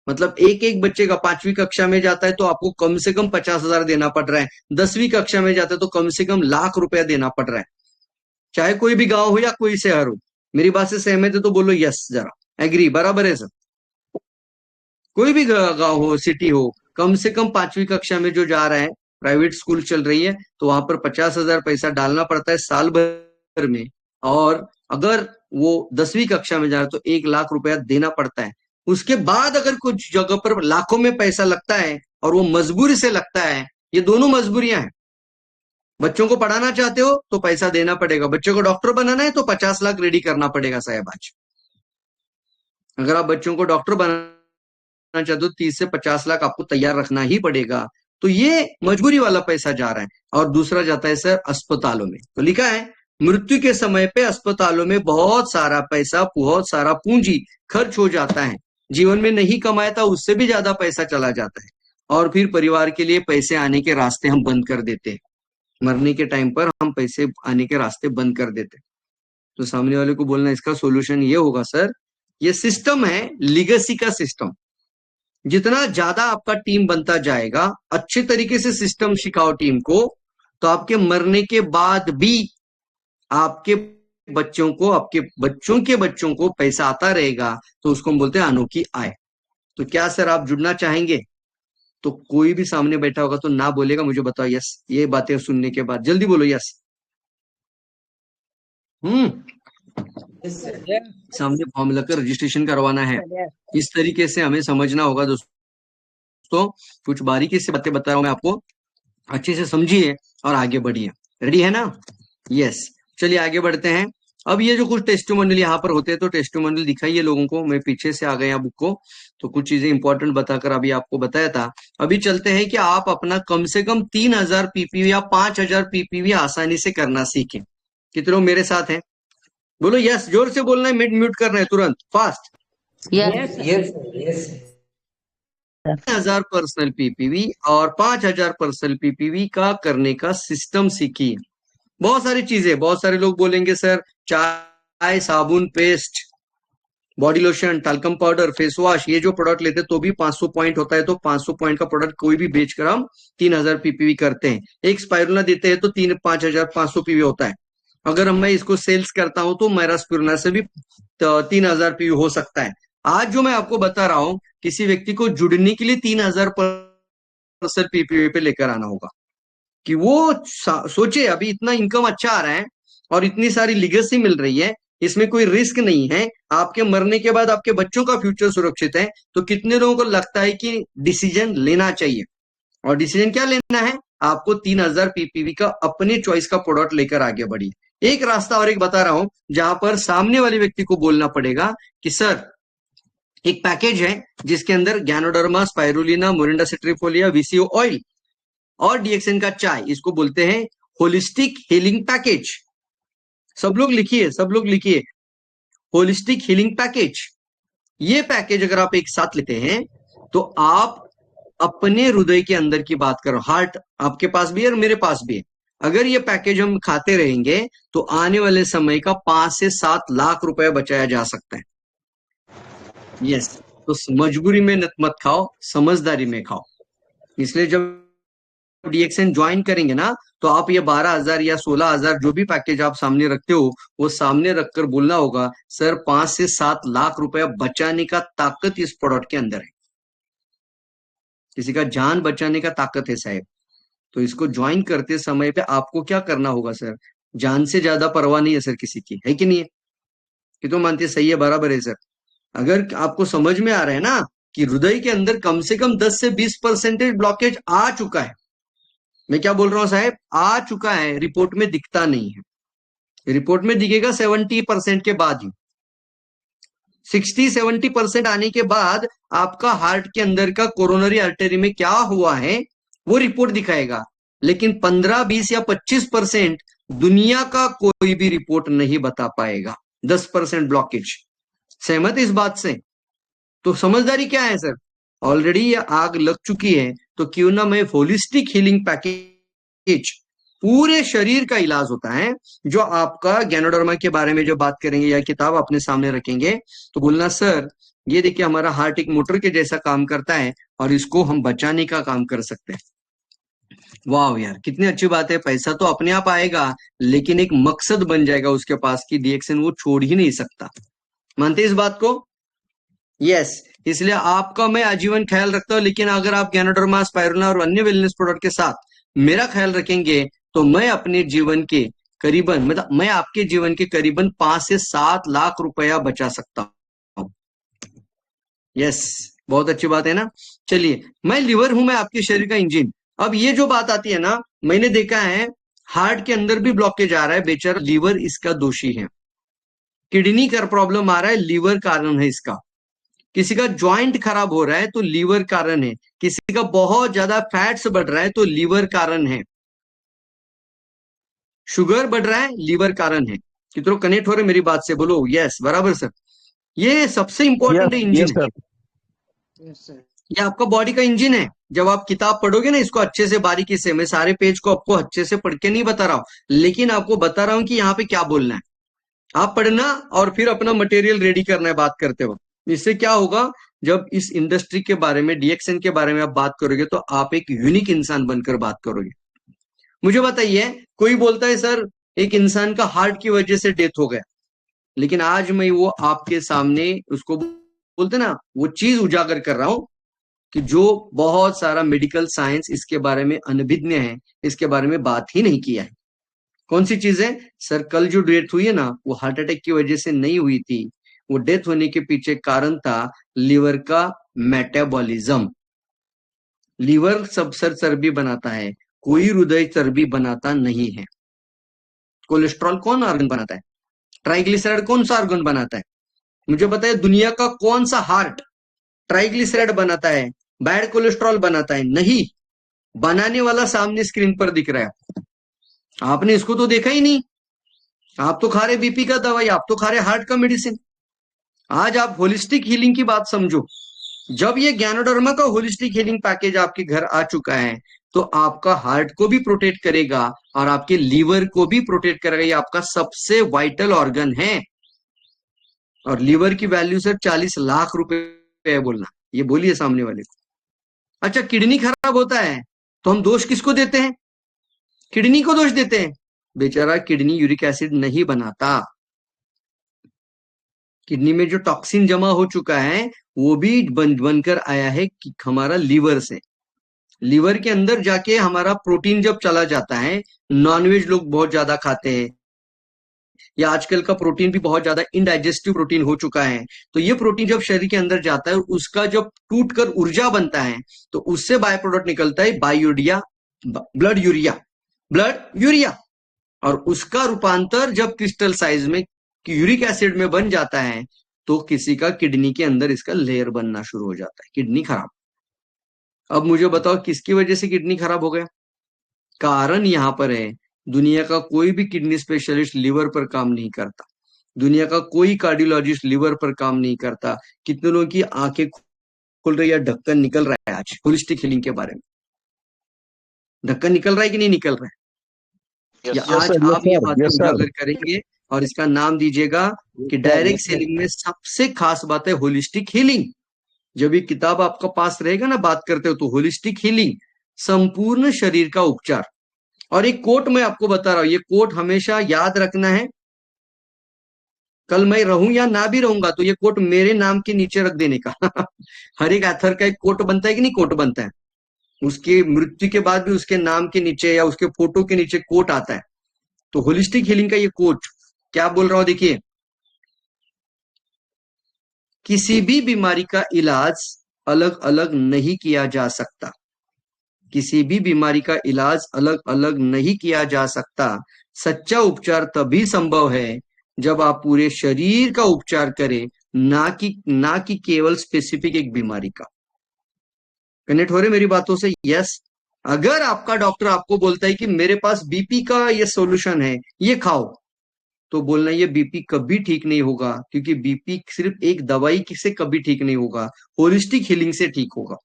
मतलब एक बच्चे का 5वीं कक्षा में जाता है तो आपको कम से कम 50,000 देना पड़ रहा है, 10वीं कक्षा में जाता है तो कम से कम ₹1,00,000 देना पड़ रहा है, चाहे कोई भी गांव हो या कोई शहर हो। मेरी बात से सहमत है तो बोलो यस जरा, एग्री, बराबर है सर? कोई भी गांव हो, सिटी हो, कम से कम 5वीं कक्षा में जो जा रहा है, प्राइवेट स्कूल चल रही है, तो वहां पर 50,000 पैसा डालना पड़ता है साल भर में। और अगर वो 10वीं कक्षा में जा रहा है तो ₹1,00,000 देना पड़ता है। उसके बाद अगर कुछ जगह पर लाखों में पैसा लगता है और वो मजबूरी से लगता है, ये दोनों मजबूरियां हैं। बच्चों को पढ़ाना चाहते हो तो पैसा देना पड़ेगा, बच्चों को डॉक्टर बनाना है तो 50 लाख रेडी करना पड़ेगा साहब आज। अगर आप बच्चों को डॉक्टर बनाना चाहते हो 30 से 50 लाख आपको तैयार रखना ही पड़ेगा। तो ये मजबूरी वाला पैसा जा रहा है। और दूसरा जाता है सर अस्पतालों में। तो लिखा है मृत्यु के समय पे अस्पतालों में बहुत सारा पैसा, बहुत सारा पूंजी खर्च हो जाता है। जीवन में नहीं कमाया था उससे भी ज्यादा पैसा चला जाता है, और फिर परिवार के लिए पैसे आने के रास्ते हम बंद कर देते हैं। मरने के टाइम पर हम पैसे आने के रास्ते बंद कर देते हैं। तो सामने वाले को बोलना इसका सोल्यूशन ये होगा सर, ये सिस्टम है लीगेसी का सिस्टम। जितना ज्यादा आपका टीम बनता जाएगा, अच्छे तरीके से सिस्टम सिखाओ टीम को, तो आपके मरने के बाद भी आपके बच्चों को, आपके बच्चों के बच्चों को पैसा आता रहेगा। तो उसको हम बोलते हैं अनोखी आय। तो क्या सर आप जुड़ना चाहेंगे? तो कोई भी सामने बैठा होगा तो ना बोलेगा, मुझे बताओ यस। ये बातें सुनने के बाद जल्दी बोलो यस। सामने फॉर्म लगकर रजिस्ट्रेशन करवाना है। इस तरीके से हमें समझना होगा दोस्तों। कुछ बारीकी से बातें बता रहा हूं मैं आपको, अच्छे से समझिए और आगे बढ़िए। रेडी है ना? यस, चलिए आगे बढ़ते हैं। अब ये जो कुछ टेस्टिमोनियल यहाँ पर होते हैं, तो टेस्टिमोनियल दिखाइए लोगों को। मैं पीछे से आ गया बुक को, तो कुछ चीजें इंपॉर्टेंट बताकर अभी आपको बताया था। अभी चलते हैं कि आप अपना कम से कम 3000 पीपीवी या 5000 पीपीवी आसानी से करना सीखें। कितने लोग मेरे साथ हैं? बोलो यस, जोर से बोलना है, म्यूट करना है तुरंत, फास्ट। Yes. 1000 पर्सनल पीपीवी और 5000 पर्सनल पीपीवी का करने का सिस्टम सीखिए। बहुत सारी चीजें, बहुत सारे लोग बोलेंगे सर चाय, साबुन, paste, body lotion, talcum powder, face wash, ये जो प्रोडक्ट लेते हैं तो भी 500 पॉइंट होता है। तो 500 पॉइंट का प्रोडक्ट कोई भी बेचकर हम 3000 पीपीवी करते हैं। एक स्पाइरुलिना देते हैं तो 5500 पीवी होता है। अगर मैं इसको सेल्स करता हूं तो मेरा स्पाइरुलिना से भी 3000 पीवी हो सकता है। आज जो मैं आपको बता रहा हूं, किसी व्यक्ति को जुड़ने के लिए 3000 पर्सेंट पीपीवी पे लेकर आना होगा कि वो सोचे अभी इतना इनकम अच्छा आ रहा है और इतनी सारी लीगेसी मिल रही है, इसमें कोई रिस्क नहीं है, आपके मरने के बाद आपके बच्चों का फ्यूचर सुरक्षित है। तो कितने लोगों को लगता है कि डिसीजन लेना चाहिए? और डिसीजन क्या लेना है? आपको 3000 पीपीवी का अपने चॉइस का प्रोडक्ट लेकर आगे बढ़िए। एक रास्ता और एक बता रहा हूं, जहां पर सामने वाले व्यक्ति को बोलना पड़ेगा कि सर एक पैकेज है जिसके अंदर Ganoderma, spirulina, Morinda citrifolia, VCO oil और डीएक्सएन का चाय, इसको बोलते हैं होलिस्टिक हीलिंग पैकेज। सब लोग लिखिए, सब लोग लिखिए, होलिस्टिक हीलिंग पैकेज। ये पैकेज अगर आप एक साथ लेते हैं तो आप अपने हृदय के अंदर की बात करो, हार्ट आपके पास भी है और मेरे पास भी है। अगर ये पैकेज हम खाते रहेंगे तो आने वाले समय का 5 से 7 लाख रुपए बचाया जा सकता है। यस, तो मजबूरी में मत खाओ, समझदारी में खाओ। इसलिए जब डीएक्सएन ज्वाइन करेंगे ना, तो आप ये 12,000 या 16,000 जो भी पैकेज आप सामने रखते हो, वो सामने रखकर बोलना होगा सर 5 से 7 लाख रुपया बचाने का ताकत इस प्रोडक्ट के अंदर है। किसी का जान बचाने का ताकत है साहब। तो इसको ज्वाइन करते समय पे आपको क्या करना होगा सर? जान से ज्यादा परवाह नहीं है सर किसी की, है कि नहीं है? कि तो मानते सही है, बराबर है सर। अगर आपको समझ में आ रहा है ना कि हृदय के अंदर कम से कम 10 से 20% ब्लॉकेज आ चुका है। मैं क्या बोल रहा हूं साहब? आ चुका है, रिपोर्ट में दिखता नहीं है। रिपोर्ट में दिखेगा 70% के बाद ही। 60-70% आने के बाद आपका हार्ट के अंदर का कोरोनरी आर्टरी में क्या हुआ है वो रिपोर्ट दिखाएगा। लेकिन 15, 20 या 25% दुनिया का कोई भी रिपोर्ट नहीं बता पाएगा। 10% ब्लॉकेज। सहमत इस बात से? तो समझदारी क्या है सर? ऑलरेडी ये आग लग चुकी है, तो क्यों ना मैं होलिस्टिक हीलिंग पैकेज, पूरे शरीर का इलाज होता है, जो आपका गैनोडर्मा के बारे में जो बात करेंगे या किताब अपने सामने रखेंगे तो बोलना सर ये देखिए हमारा हार्ट एक मोटर के जैसा काम करता है और इसको हम बचाने का काम कर सकते हैं। वाह यार, कितनी अच्छी बात है। पैसा तो अपने आप आएगा, लेकिन एक मकसद बन जाएगा उसके पास की डीएक्सएन वो छोड़ ही नहीं सकता। मानते इस बात को? यस, इसलिए आपका मैं आजीवन ख्याल रखता हूं। लेकिन अगर आप गैनोडर्मा, स्पाइरुलिना और अन्य वेलनेस प्रोडक्ट के साथ मेरा ख्याल रखेंगे तो मैं अपने जीवन के करीबन, मतलब मैं आपके जीवन के करीबन 5 से 7 लाख रुपया बचा सकता हूं। यस, बहुत अच्छी बात है ना। चलिए, मैं लिवर हूं, मैं आपके शरीर का इंजन। अब ये जो बात आती है ना, मैंने देखा है हार्ट के अंदर भी ब्लॉकेज आ रहा है, बेचारा लीवर इसका दोषी है। किडनी का प्रॉब्लम आ रहा है, लीवर कारण है इसका। किसी का जॉइंट खराब हो रहा है तो लीवर कारण है। किसी का बहुत ज्यादा फैट्स बढ़ रहा है तो लीवर कारण है। शुगर बढ़ रहा है, लीवर कारण है। कितनों कनेक्ट हो रहे मेरी बात से? बोलो यस, बराबर सर। ये सबसे इंपॉर्टेंट इंजन है। ये आपका बॉडी का इंजन है। जब आप किताब पढ़ोगे ना इसको अच्छे से बारीकी से, मैं सारे पेज को आपको अच्छे से पढ़ के नहीं बता रहा हूं, लेकिन आपको बता रहा हूं कि यहाँ पे क्या बोलना है। आप पढ़ना और फिर अपना मटेरियल रेडी करना है बात करते वक्त। इससे क्या होगा, जब इस इंडस्ट्री के बारे में, डीएक्सएन के बारे में आप बात करोगे तो आप एक यूनिक इंसान बनकर बात करोगे। मुझे बताइए, कोई बोलता है सर एक इंसान का हार्ट की वजह से डेथ हो गया, लेकिन आज मैं वो आपके सामने उसको बोलते ना वो चीज उजागर कर रहा हूं कि जो बहुत सारा मेडिकल साइंस इसके बारे में अनभिज्ञ है, इसके बारे में बात ही नहीं किया है। कौन सी चीज है सर? कल जो डेथ हुई है ना, वो हार्ट अटैक की वजह से नहीं हुई थी। वो डेथ होने के पीछे कारण था लीवर का मेटाबॉलिज्म। लीवर सब सर चर्बी बनाता है, कोई हृदय चर्बी बनाता नहीं है। कोलेस्ट्रॉल कौन ऑर्गन बनाता है? ट्राइग्लिसराइड कौन सा ऑर्गन बनाता है? मुझे बताइए, दुनिया का कौन सा हार्ट ट्राइग्लिसराइड बनाता है, बैड कोलेस्ट्रॉल बनाता है? नहीं। बनाने वाला सामने स्क्रीन पर दिख रहा है, आपने इसको तो देखा ही नहीं। आप तो खा रहे बीपी का दवाई, आप तो खा रहे हार्ट का मेडिसिन। आज आप होलिस्टिक हीलिंग की बात समझो। जब ये ज्ञानोडर्मा का होलिस्टिक हीलिंग पैकेज आपके घर आ चुका है तो आपका हार्ट को भी प्रोटेक्ट करेगा और आपके लीवर को भी प्रोटेक्ट करेगा। ये आपका सबसे वाइटल ऑर्गन है। और लीवर की वैल्यू सर 40 लाख रुपए है बोलना, ये बोलिए सामने वाले को। अच्छा, किडनी खराब होता है तो हम दोष किसको देते हैं? किडनी को दोष देते हैं। बेचारा किडनी यूरिक एसिड नहीं बनाता। किडनी में जो टॉक्सिन जमा हो चुका है वो भी बनकर आया है कि हमारा लीवर से। लीवर के अंदर जाके हमारा प्रोटीन जब चला जाता है, नॉनवेज लोग बहुत ज्यादा खाते हैं, या आजकल का प्रोटीन भी बहुत ज्यादा इनडाइजेस्टिव प्रोटीन हो चुका है, तो ये प्रोटीन जब शरीर के अंदर जाता है उसका जब टूट कर ऊर्जा बनता है तो उससे बाय प्रोडक्ट निकलता है बायोडिया, ब्लड यूरिया। और उसका रूपांतर जब क्रिस्टल साइज में यूरिक एसिड में बन जाता है तो किसी का किडनी के अंदर इसका लेयर बनना शुरू हो जाता है, किडनी खराब। अब मुझे बताओ किसकी वजह से किडनी खराब हो गया? कारण यहां पर है, दुनिया का कोई भी किडनी स्पेशलिस्ट लिवर पर काम नहीं करता, दुनिया का कोई कार्डियोलॉजिस्ट लिवर पर काम नहीं करता। कितने लोगों की आंखें खुल रही है, ढक्कन निकल रहा है आज होलिस्टिक हीलिंग के बारे में। ढक्कन निकल रहा है कि नहीं निकल रहा है? या आज आप ये बात उजागर करेंगे और इसका नाम दीजिएगा कि डायरेक्ट सेलिंग में सबसे खास बात है होलिस्टिक हीलिंग। जब ये किताब आपका पास रहेगा ना, बात करते हो तो होलिस्टिक हीलिंग, संपूर्ण शरीर का उपचार। और एक कोट मैं आपको बता रहा हूं, ये कोट हमेशा याद रखना है। कल मैं रहूं या ना भी रहूंगा तो ये कोट मेरे नाम के नीचे रख देने का हर एक एथर का एक कोट बनता है कि नहीं? कोट बनता है, उसके मृत्यु के बाद भी उसके नाम के नीचे या उसके फोटो के नीचे कोट आता है। तो होलिस्टिक हीलिंग का ये कोट क्या बोल रहा हूं, देखिए, किसी भी बीमारी का इलाज अलग अलग नहीं किया जा सकता, किसी भी बीमारी का इलाज अलग अलग नहीं किया जा सकता। सच्चा उपचार तभी संभव है जब आप पूरे शरीर का उपचार करें, ना कि केवल स्पेसिफिक एक बीमारी का। कनेक्ट हो रहे मेरी बातों से? यस। अगर आपका डॉक्टर आपको बोलता है कि मेरे पास बीपी का ये सॉल्यूशन है, ये खाओ, तो बोलना ये बीपी कभी ठीक नहीं होगा, क्योंकि बीपी सिर्फ एक दवाई से कभी ठीक नहीं होगा, होलिस्टिक हीलिंग से ठीक होगा,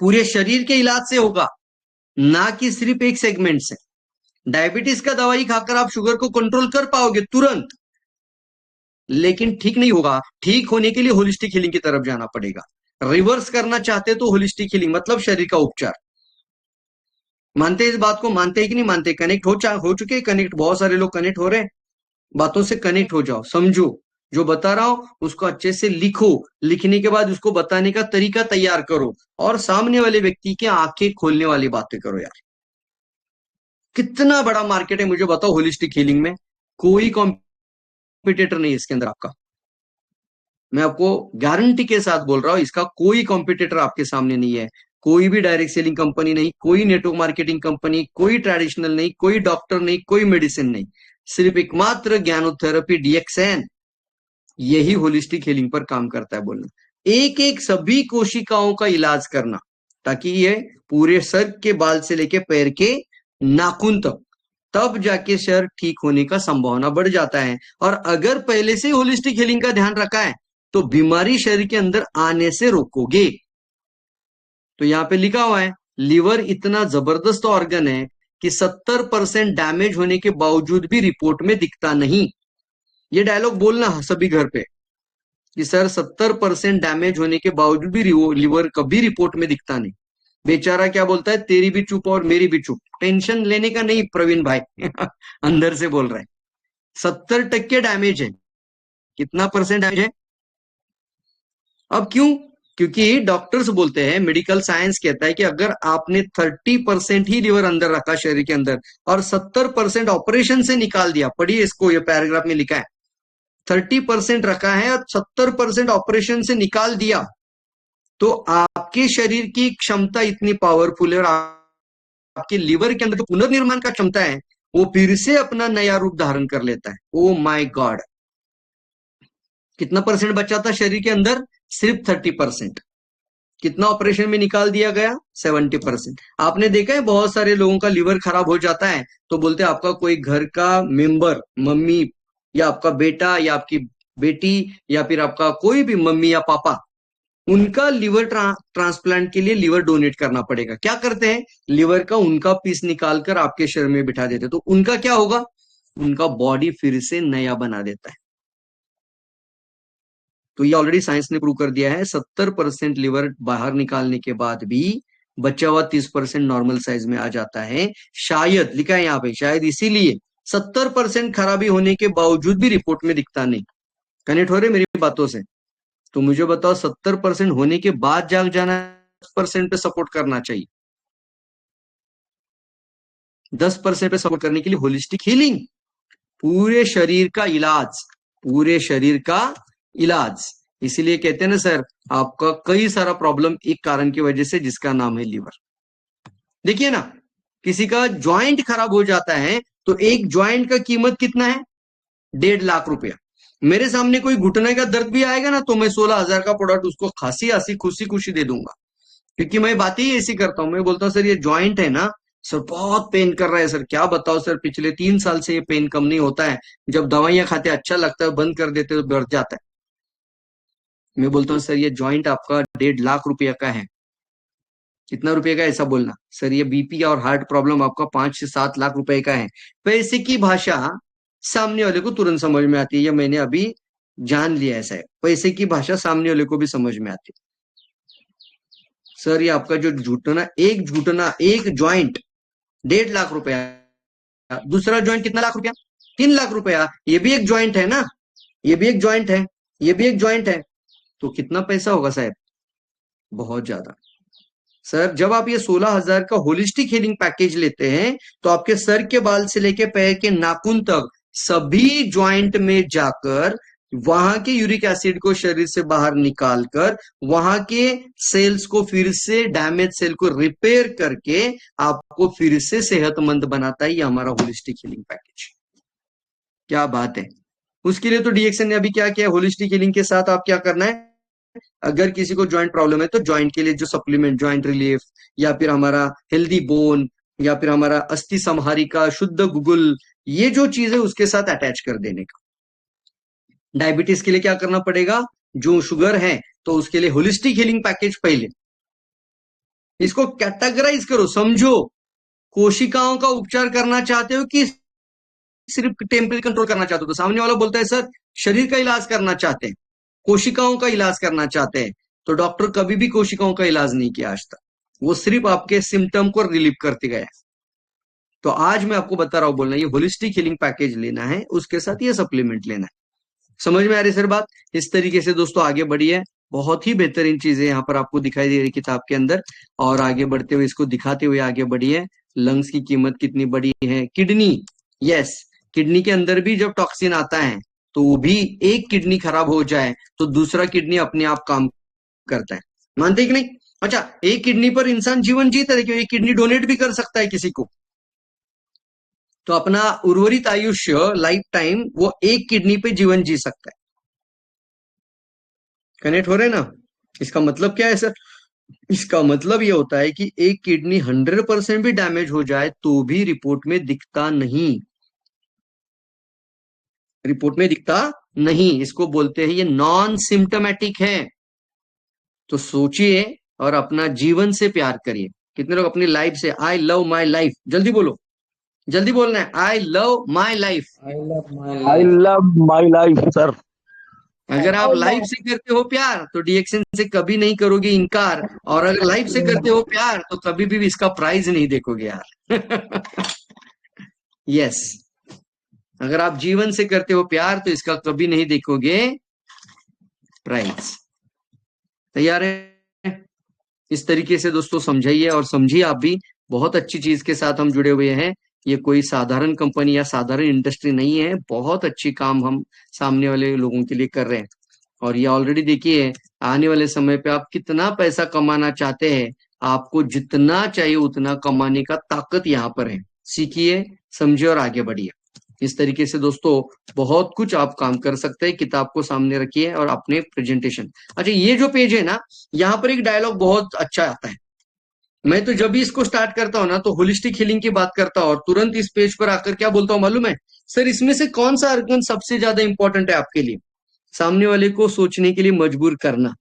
पूरे शरीर के इलाज से होगा, ना कि सिर्फ एक सेगमेंट से। डायबिटीज का दवाई खाकर आप शुगर को कंट्रोल कर पाओगे तुरंत, लेकिन ठीक नहीं होगा। ठीक होने के लिए होलिस्टिक हीलिंग की तरफ जाना पड़ेगा। रिवर्स करना चाहते तो होलिस्टिक हीलिंग मतलब शरीर का उपचार। मानते इस बात को? मानते हैं कि नहीं मानते? कनेक्ट हो चुके? कनेक्ट बहुत सारे लोग कनेक्ट हो रहे हैं। बातों से कनेक्ट हो जाओ, समझो जो बता रहा हूं उसको अच्छे से लिखो, लिखने के बाद उसको बताने का तरीका तैयार करो और सामने वाले व्यक्ति की आंखें खोलने वाली बातें करो। यार कितना बड़ा मार्केट है मुझे बताओ होलिस्टिक हीलिंग में, कोई कॉम्पिटिटर नहीं है इसके अंदर आपका। मैं आपको गारंटी के साथ बोल रहा हूं, इसका कोई कॉम्पिटिटर आपके सामने नहीं है। कोई भी डायरेक्ट सेलिंग कंपनी नहीं, कोई नेटवर्क मार्केटिंग कंपनी, कोई ट्रेडिशनल नहीं, कोई डॉक्टर नहीं, कोई मेडिसिन नहीं, सिर्फ एकमात्र ज्ञानोथेरेपी DXN यही होलिस्टिक हीलिंग पर काम करता है। बोलना एक एक सभी कोशिकाओं का इलाज करना, ताकि ये पूरे सर के बाल से लेके पैर के नाखून तक, तब जाके सर ठीक होने का संभावना बढ़ जाता है। और अगर पहले से होलिस्टिक हीलिंग का ध्यान रखा है तो बीमारी शरीर के अंदर आने से रोकोगे। तो यहाँ पे लिखा हुआ है लीवर इतना जबरदस्त ऑर्गन है कि 70% डैमेज होने के बावजूद भी रिपोर्ट में दिखता नहीं। ये डायलॉग बोलना सभी घर पे कि सर 70% डैमेज होने के बावजूद भी लीवर कभी रिपोर्ट में दिखता नहीं। बेचारा क्या बोलता है, तेरी भी चुप और मेरी भी चुप। टेंशन लेने का नहीं प्रवीण भाई अंदर से बोल रहा है 70% डैमेज है। कितना परसेंट डैमेज है? अब क्यों? क्योंकि डॉक्टर्स बोलते हैं, मेडिकल साइंस कहता है कि अगर आपने 30% ही लीवर अंदर रखा शरीर के अंदर और 70% ऑपरेशन से निकाल दिया, पढ़िए इसको, ये पैराग्राफ में लिखा है, 30% रखा है और 70% ऑपरेशन से निकाल दिया, तो आपके शरीर की क्षमता इतनी पावरफुल है और आपके लीवर के अंदर जो पुनर्निर्माण का क्षमता है वो फिर से अपना नया रूप धारण कर लेता है। ओ माय गॉड, कितना परसेंट बचा था शरीर के अंदर? सिर्फ 30%। कितना ऑपरेशन में निकाल दिया गया? 70%। आपने देखा है बहुत सारे लोगों का लीवर खराब हो जाता है तो बोलते हैं आपका कोई घर का मेंबर, मम्मी या आपका बेटा या आपकी बेटी या फिर आपका कोई भी मम्मी या पापा, उनका लीवर ट्रांसप्लांट के लिए लीवर डोनेट करना पड़ेगा। क्या करते हैं, लीवर का उनका पीस निकालकर आपके शरीर में बिठा देते, तो उनका क्या होगा? उनका बॉडी फिर से नया बना देता है। तो ये ऑलरेडी साइंस ने प्रूव कर दिया है, 70% लीवर बाहर निकालने के बाद भी बचा हुआ 30% नॉर्मल साइज में आ जाता है। शायद लिखा है यहाँ पे, शायद इसीलिए 70% खराबी होने के बावजूद भी रिपोर्ट में दिखता नहीं। कनेक्ट हो रहे मेरी बातों से? तो मुझे बताओ 70% होने के बाद जाग जाना 10% पे सपोर्ट करना चाहिए। 10% पे सपोर्ट करने के लिए होलिस्टिक हीलिंग, पूरे शरीर का इलाज, पूरे शरीर का इलाज। इसीलिए कहते हैं ना सर, आपका कई सारा प्रॉब्लम एक कारण की वजह से, जिसका नाम है लीवर। देखिए ना, किसी का ज्वाइंट खराब हो जाता है तो एक ज्वाइंट का कीमत कितना है? 1.5 लाख रुपया। मेरे सामने कोई घुटने का दर्द भी आएगा ना तो मैं 16,000 का प्रोडक्ट उसको खांसी आसी खुशी खुशी दे दूंगा, क्योंकि मैं बात ही ऐसी करता हूं। मैं बोलता हूं सर ये ज्वाइंट है ना सर, बहुत पेन कर रहा है सर। क्या बताओ सर, पिछले 3 साल से ये पेन कम नहीं होता है। जब दवाइयां खाते अच्छा लगता है, बंद कर देते तो बढ़ जाता है। मैं बोलता हूँ सर ये ज्वाइंट आपका 1.5 लाख रुपया का है। कितना रुपए का? ऐसा बोलना सर ये बीपी और हार्ट प्रॉब्लम आपका 5 से 7 लाख रुपए का है। पैसे की भाषा सामने वाले को तुरंत समझ में आती है, ये मैंने अभी जान लिया। ऐसा है, पैसे की भाषा सामने वाले को भी समझ में आती है। सर ये आपका जो घुटना, एक ज्वाइंट 1.5 लाख रुपया, दूसरा ज्वाइंट कितना लाख रुपया? 3 लाख रुपया। ये भी एक ज्वाइंट है ना, ये भी एक ज्वाइंट है, ये भी एक ज्वाइंट है। तो कितना पैसा होगा साहब? बहुत ज्यादा। सर जब आप ये 16,000 का होलिस्टिक हीलिंग पैकेज लेते हैं तो आपके सर के बाल से लेके पैर के नाखून तक सभी ज्वाइंट में जाकर वहां के यूरिक एसिड को शरीर से बाहर निकालकर वहां के सेल्स को फिर से, डैमेज सेल को रिपेयर करके आपको फिर से सेहतमंद बनाता है ये हमारा होलिस्टिक हीलिंग पैकेज। क्या बात है। उसके लिए तो DXN ने अभी क्या किया, होलिस्टिक हीलिंग के साथ आप क्या करना है, अगर किसी को ज्वाइंट प्रॉब्लम है तो ज्वाइंट के लिए जो सप्लीमेंट, ज्वाइंट रिलीफ या फिर हमारा हेल्दी बोन या फिर हमारा अस्थि संहारिका, शुद्ध गुगुल, ये जो चीज है उसके साथ अटैच कर देने का। डायबिटीज के लिए क्या करना पड़ेगा, जो शुगर है तो उसके लिए होलिस्टिक हीलिंग पैकेज पहले। इसको कैटेगराइज करो, समझो। कोशिकाओं का उपचार करना चाहते हो कि सिर्फ टेम्परेचर कंट्रोल करना चाहते हो? तो सामने वाला बोलता है सर शरीर का इलाज करना चाहते हैं, कोशिकाओं का इलाज करना चाहते हैं। तो डॉक्टर कभी भी कोशिकाओं का इलाज नहीं किया आज तक, वो सिर्फ आपके सिम्टम को रिलीव करते गए। तो आज मैं आपको बता रहा हूं, बोलना ये होलिस्टिक हीलिंग पैकेज लेना है, उसके साथ ये सप्लीमेंट लेना है। समझ में आ रही सर बात? इस तरीके से दोस्तों आगे बढ़िए। बहुत ही बेहतरीन चीजें यहाँ पर आपको दिखाई दे रही किताब के अंदर, और आगे बढ़ते हुए इसको दिखाते हुए आगे बढ़िए। लंग्स की कीमत कितनी बड़ी है। किडनी, यस, किडनी के अंदर भी जब टॉक्सिन आता है तो वो भी, एक किडनी खराब हो जाए तो दूसरा किडनी अपने आप काम करता है, मानते कि नहीं? अच्छा, एक किडनी पर इंसान जीवन जीता है, क्योंकि एक किडनी डोनेट भी कर सकता है किसी को। तो अपना उर्वरित आयुष्य लाइफ टाइम वो एक किडनी पे जीवन जी सकता है। कनेक्ट हो रहे हैं ना? इसका मतलब क्या है सर? इसका मतलब ये होता है कि एक किडनी 100% भी डैमेज हो जाए तो भी रिपोर्ट में दिखता नहीं, रिपोर्ट में दिखता नहीं। इसको बोलते हैं ये नॉन सिम्टोमेटिक है। तो सोचिए और अपना जीवन से प्यार करिए। कितने लोग अपनी लाइफ से, आई लव माई लाइफ, जल्दी बोलो, जल्दी बोलना है, I love my life. I love my life sir. अगर आप लाइफ से करते हो प्यार तो डीएक्सन से कभी नहीं करोगे इनकार, और अगर लाइफ से करते हो प्यार तो कभी भी इसका प्राइस नहीं देखोगे यार। यस, अगर आप जीवन से करते हो प्यार तो इसका कभी नहीं देखोगे प्राइस। तैयार है? इस तरीके से दोस्तों समझाइए और समझिए आप भी। बहुत अच्छी चीज के साथ हम जुड़े हुए हैं। ये कोई साधारण कंपनी या साधारण इंडस्ट्री नहीं है, बहुत अच्छी काम हम सामने वाले लोगों के लिए कर रहे हैं। और ये ऑलरेडी देखिए, आने वाले समय पे आप कितना पैसा कमाना चाहते हैं, आपको जितना चाहिए उतना कमाने का ताकत यहाँ पर है। सीखिए, समझिए और आगे बढ़िए। इस तरीके से दोस्तों बहुत कुछ आप काम कर सकते हैं। किताब को सामने रखिए और अपने प्रेजेंटेशन। अच्छा, ये जो पेज है ना, यहाँ पर एक डायलॉग बहुत अच्छा आता है। मैं तो जब भी इसको स्टार्ट करता हूँ ना तो होलिस्टिक हीलिंग की बात करता हूँ और तुरंत इस पेज पर आकर क्या बोलता हूँ मालूम है? सर, इसमें से कौन सा आर्गन सबसे ज्यादा इंपॉर्टेंट है आपके लिए? सामने वाले को सोचने के लिए मजबूर करना।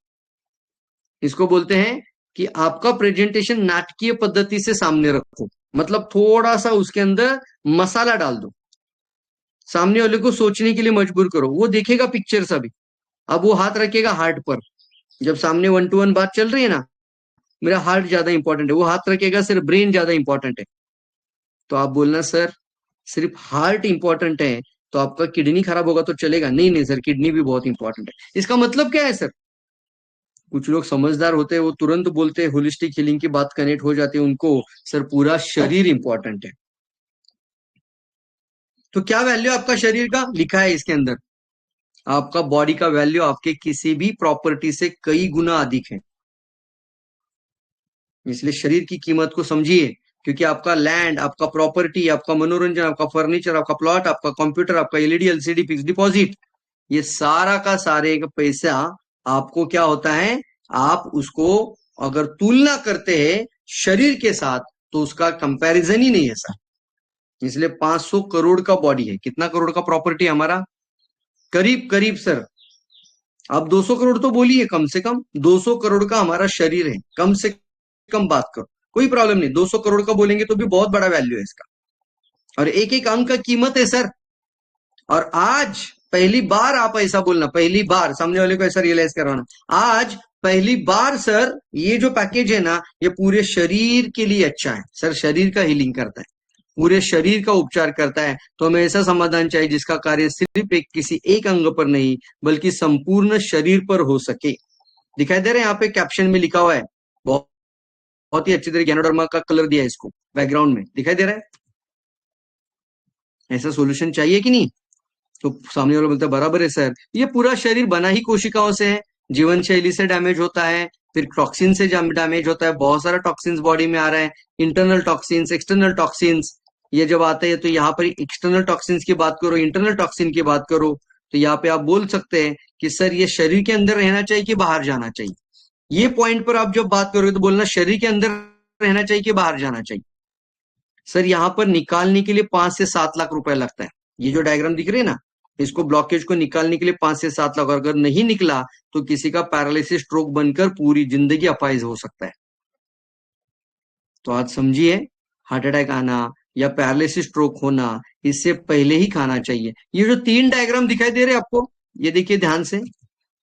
इसको बोलते हैं कि आपका प्रेजेंटेशन नाटकीय पद्धति से सामने रखो, मतलब थोड़ा सा उसके अंदर मसाला डाल दो, सामने वाले को सोचने के लिए मजबूर करो। वो देखेगा पिक्चर्स अभी, अब वो हाथ रखेगा हार्ट पर। जब सामने 1 to 1 बात चल रही है ना, मेरा हार्ट ज्यादा इंपॉर्टेंट है, वो हाथ रखेगा सिर्फ ब्रेन ज्यादा इंपॉर्टेंट है। तो आप बोलना सर सिर्फ हार्ट इंपॉर्टेंट है तो आपका किडनी खराब होगा तो चलेगा? नहीं नहीं सर, किडनी भी बहुत इंपॉर्टेंट है। इसका मतलब क्या है सर? कुछ लोग समझदार होते हैं, वो तुरंत बोलते हैं, होलिस्टिक हीलिंग की बात कनेक्ट हो जाती है उनको, सर पूरा शरीर इंपॉर्टेंट है। तो क्या वैल्यू आपका शरीर का लिखा है इसके अंदर? आपका बॉडी का वैल्यू आपके किसी भी प्रॉपर्टी से कई गुना अधिक है। इसलिए शरीर की कीमत को समझिए, क्योंकि आपका लैंड, आपका प्रॉपर्टी, आपका मनोरंजन, आपका फर्नीचर, आपका प्लॉट, आपका कंप्यूटर, आपका एलईडी, एलसीडी, फिक्स डिपॉजिट, ये सारा का सारे का पैसा आपको क्या होता है? आप उसको अगर तुलना करते हैं शरीर के साथ तो उसका कंपैरिजन ही नहीं है सर। इसलिए 500 करोड़ का बॉडी है। कितना करोड़ का प्रॉपर्टी हमारा? करीब करीब सर, अब 200 करोड़ तो बोलिए, कम से कम 200 करोड़ का हमारा शरीर है, कम से कम बात करो, कोई प्रॉब्लम नहीं। 200 करोड़ का बोलेंगे तो भी बहुत बड़ा वैल्यू है इसका, और एक एक अंक का कीमत है सर। और आज पहली बार आप ऐसा बोलना, पहली बार सामने वाले को ऐसा रियलाइज करवाना, आज पहली बार सर ये जो पैकेज है ना, ये पूरे शरीर के लिए अच्छा है सर। शरीर का हीलिंग करता है, पूरे शरीर का उपचार करता है। तो हमें ऐसा समाधान चाहिए जिसका कार्य सिर्फ एक किसी एक अंग पर नहीं बल्कि संपूर्ण शरीर पर हो सके। दिखाई दे रहे हैं यहाँ पे कैप्शन में लिखा हुआ है, बहुत बहुत ही अच्छी तरह गैनोडर्मा का कलर दिया है इसको, बैकग्राउंड में दिखाई दे रहा है। ऐसा सॉल्यूशन चाहिए कि नहीं? तो सामने वाला बोलता है बराबर है सर, ये पूरा शरीर बना ही कोशिकाओं से है, जीवन शैली से डैमेज होता है, फिर टॉक्सिन से डैमेज होता है, बहुत सारा टॉक्सिन्स बॉडी में आ रहा है, इंटरनल टॉक्सिन्स, एक्सटर्नल टॉक्सिन्स। ये जब आते हैं तो यहाँ पर एक्सटर्नल टॉक्सिन्स की बात करो, इंटरनल टॉक्सिन की बात करो, तो यहाँ पे आप बोल सकते हैं कि सर ये शरीर के अंदर रहना चाहिए कि बाहर जाना चाहिए? ये पॉइंट पर आप जब बात करोगे तो बोलना शरीर के अंदर रहना चाहिए कि बाहर जाना चाहिए? सर यहाँ पर निकालने के लिए 5 से 7 लाख रुपए लगता है। ये जो डायग्राम दिख रहे हैं ना, इसको ब्लॉकेज को निकालने के लिए 5 से 7 लाख, और अगर नहीं निकला तो किसी का पैरालिसिस स्ट्रोक बनकर पूरी जिंदगी अपाहिज हो सकता है। तो आज समझिए, हार्ट अटैक आना या पैरालिसिस स्ट्रोक होना इससे पहले ही खाना चाहिए। ये जो 3 डायग्राम दिखाई दे रहे हैं आपको, ये देखिए ध्यान से,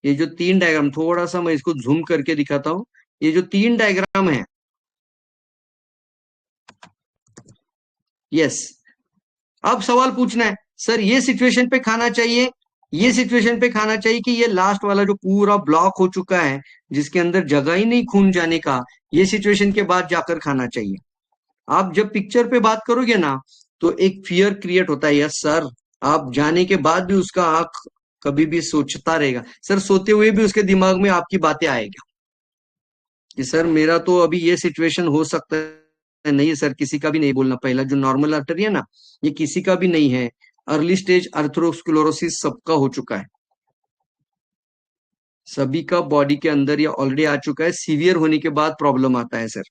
ये जो 3 डायग्राम, थोड़ा सा मैं इसको जूम करके दिखाता हूं। ये जो 3 डायग्राम है, यस, अब सवाल पूछना है सर ये सिचुएशन पे खाना चाहिए, ये सिचुएशन पे खाना चाहिए कि ये लास्ट वाला जो पूरा ब्लॉक हो चुका है जिसके अंदर जगह ही नहीं खून जाने का, ये सिचुएशन के बाद जाकर खाना चाहिए? आप जब पिक्चर पे बात करोगे ना तो एक फियर क्रिएट होता है, यस सर, आप जाने के बाद भी उसका आंख कभी भी सोचता रहेगा सर, सोते हुए भी उसके दिमाग में आपकी बातें आएगी। कि सर मेरा तो अभी ये सिचुएशन हो सकता है, नहीं सर किसी का भी नहीं बोलना, पहला जो नॉर्मल आर्टरी है ना ये किसी का भी नहीं है, अर्ली स्टेज अर्थरोस्क्लेरोसिस सबका हो चुका है, सभी का बॉडी के अंदर ये ऑलरेडी आ चुका है। सीवियर होने के बाद प्रॉब्लम आता है सर,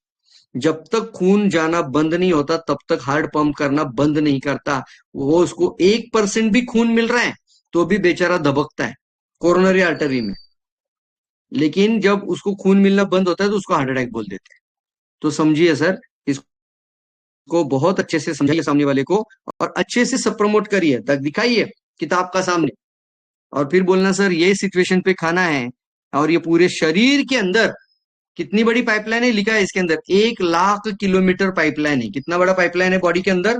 जब तक खून जाना बंद नहीं होता तब तक हार्ट पंप करना बंद नहीं करता, वो उसको 1% भी खून मिल रहा है तो भी बेचारा दबकता है कोरोनरी आर्टरी में, लेकिन जब उसको खून मिलना बंद होता है तो उसको हार्ट अटैक बोल देते हैं। तो समझिए सर, इसको बहुत अच्छे से समझाइए सामने वाले को और अच्छे से सब प्रमोट करिए, तक दिखाइए किताब का सामने, और फिर बोलना सर ये सिचुएशन पे खाना है। और ये पूरे शरीर के अंदर कितनी बड़ी पाइपलाइन है लिखा है इसके अंदर, 1,00,000 किलोमीटर पाइपलाइन है। कितना बड़ा पाइपलाइन है बॉडी के अंदर?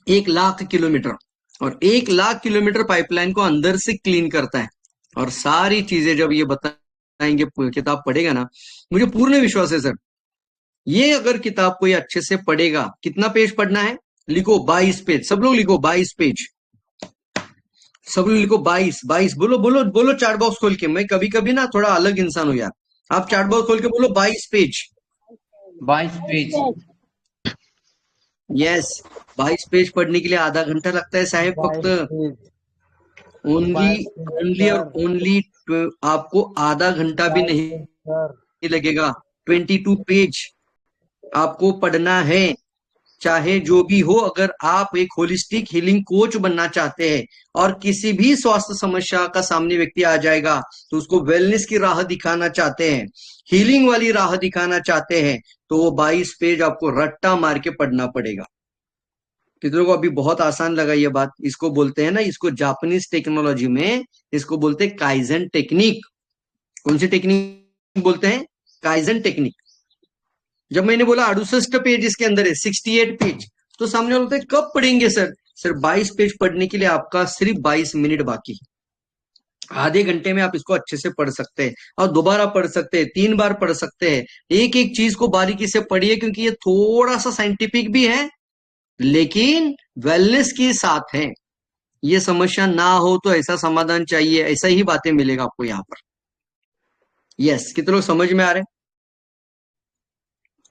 1,00,000 किलोमीटर, और 1,00,000 किलोमीटर पाइपलाइन को अंदर से क्लीन करता है। और सारी चीजें जब ये बताएंगे, किताब पढ़ेगा ना, मुझे पूर्ण विश्वास है सर, ये अगर किताब को ये अच्छे से पढ़ेगा, कितना पेज पढ़ना है लिखो, 22 पेज, सब लोग लिखो 22 पेज, सब लोग लिखो 22 बोलो बोलो बोलो, चार्ट बॉक्स खोल के। मैं कभी कभी ना थोड़ा अलग इंसान हूं यार, आप चार्ट बॉक्स खोल के बोलो 22 पेज। 22 पेज। यस, 22 पेज पढ़ने के लिए आधा घंटा लगता है साहेब, फक्त ओनली और ओनली आपको आधा घंटा भी नहीं लगेगा। 22 पेज आपको पढ़ना है, चाहे जो भी हो। अगर आप एक होलिस्टिक हीलिंग कोच बनना चाहते हैं और किसी भी स्वास्थ्य समस्या का सामने व्यक्ति आ जाएगा तो उसको वेलनेस की राह दिखाना चाहते हैं, हीलिंग वाली राह दिखाना चाहते हैं, तो वो 22 पेज आपको रट्टा मार के पढ़ना पड़ेगा। कितनों को अभी बहुत आसान लगा ये बात? इसको बोलते हैं ना, इसको जापानीज टेक्नोलॉजी में इसको बोलते हैं काइजन टेक्निक। कौन सी टेक्निक बोलते हैं? Kaizen technique. जब मैंने बोला 68 पेज इसके अंदर है, 68 पेज, तो सामने वाले बोलते हैं कब पढ़ेंगे सर? सर 22 पेज पढ़ने के लिए आपका सिर्फ 22 मिनट बाकी है। आधे घंटे में आप इसको अच्छे से पढ़ सकते हैं और दोबारा पढ़ सकते हैं, 3 बार पढ़ सकते हैं। एक एक चीज को बारीकी से पढ़िए, क्योंकि ये थोड़ा सा साइंटिफिक भी है लेकिन वेलनेस के साथ है। ये समस्या ना हो तो ऐसा समाधान चाहिए, ऐसा ही बातें मिलेगा आपको यहाँ पर। यस, कितने लोग समझ में आ रहे हैं?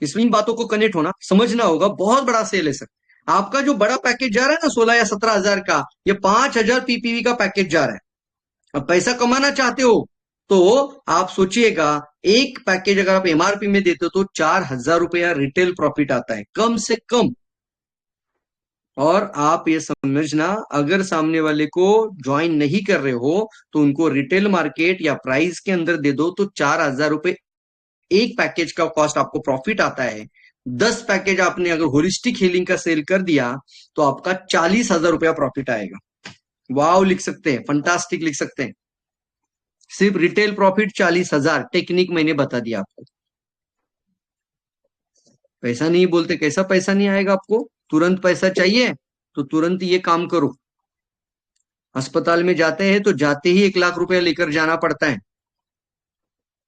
इसमें इन बातों को कनेक्ट होना समझना होगा। बहुत बड़ा सेल है सर, आपका जो बड़ा पैकेज जा रहा है ना 16 या 17 हजार का, ये 5,000 पीपीवी का पैकेज जा रहा है। अब पैसा कमाना चाहते हो तो आप सोचिएगा, एक पैकेज अगर आप एमआरपी में देते हो तो 4,000 रुपया रिटेल प्रॉफिट आता है कम से कम। और आप ये समझना, अगर सामने वाले को ज्वाइन नहीं कर रहे हो तो उनको रिटेल मार्केट या प्राइस के अंदर दे दो तो 4,000 रुपए एक पैकेज का कॉस्ट आपको प्रॉफिट आता है। 10 पैकेज आपने अगर होलिस्टिक हीलिंग का सेल कर दिया तो आपका 40,000 रुपया प्रॉफिट आएगा। वाव लिख सकते हैं, फंटास्टिक लिख सकते हैं। सिर्फ रिटेल प्रॉफिट 40,000, टेक्निक मैंने बता दिया आपको। पैसा नहीं बोलते, कैसा पैसा नहीं आएगा आपको? तुरंत पैसा चाहिए तो तुरंत ये काम करो। अस्पताल में जाते हैं तो जाते ही 1,00,000 रुपया लेकर जाना पड़ता है।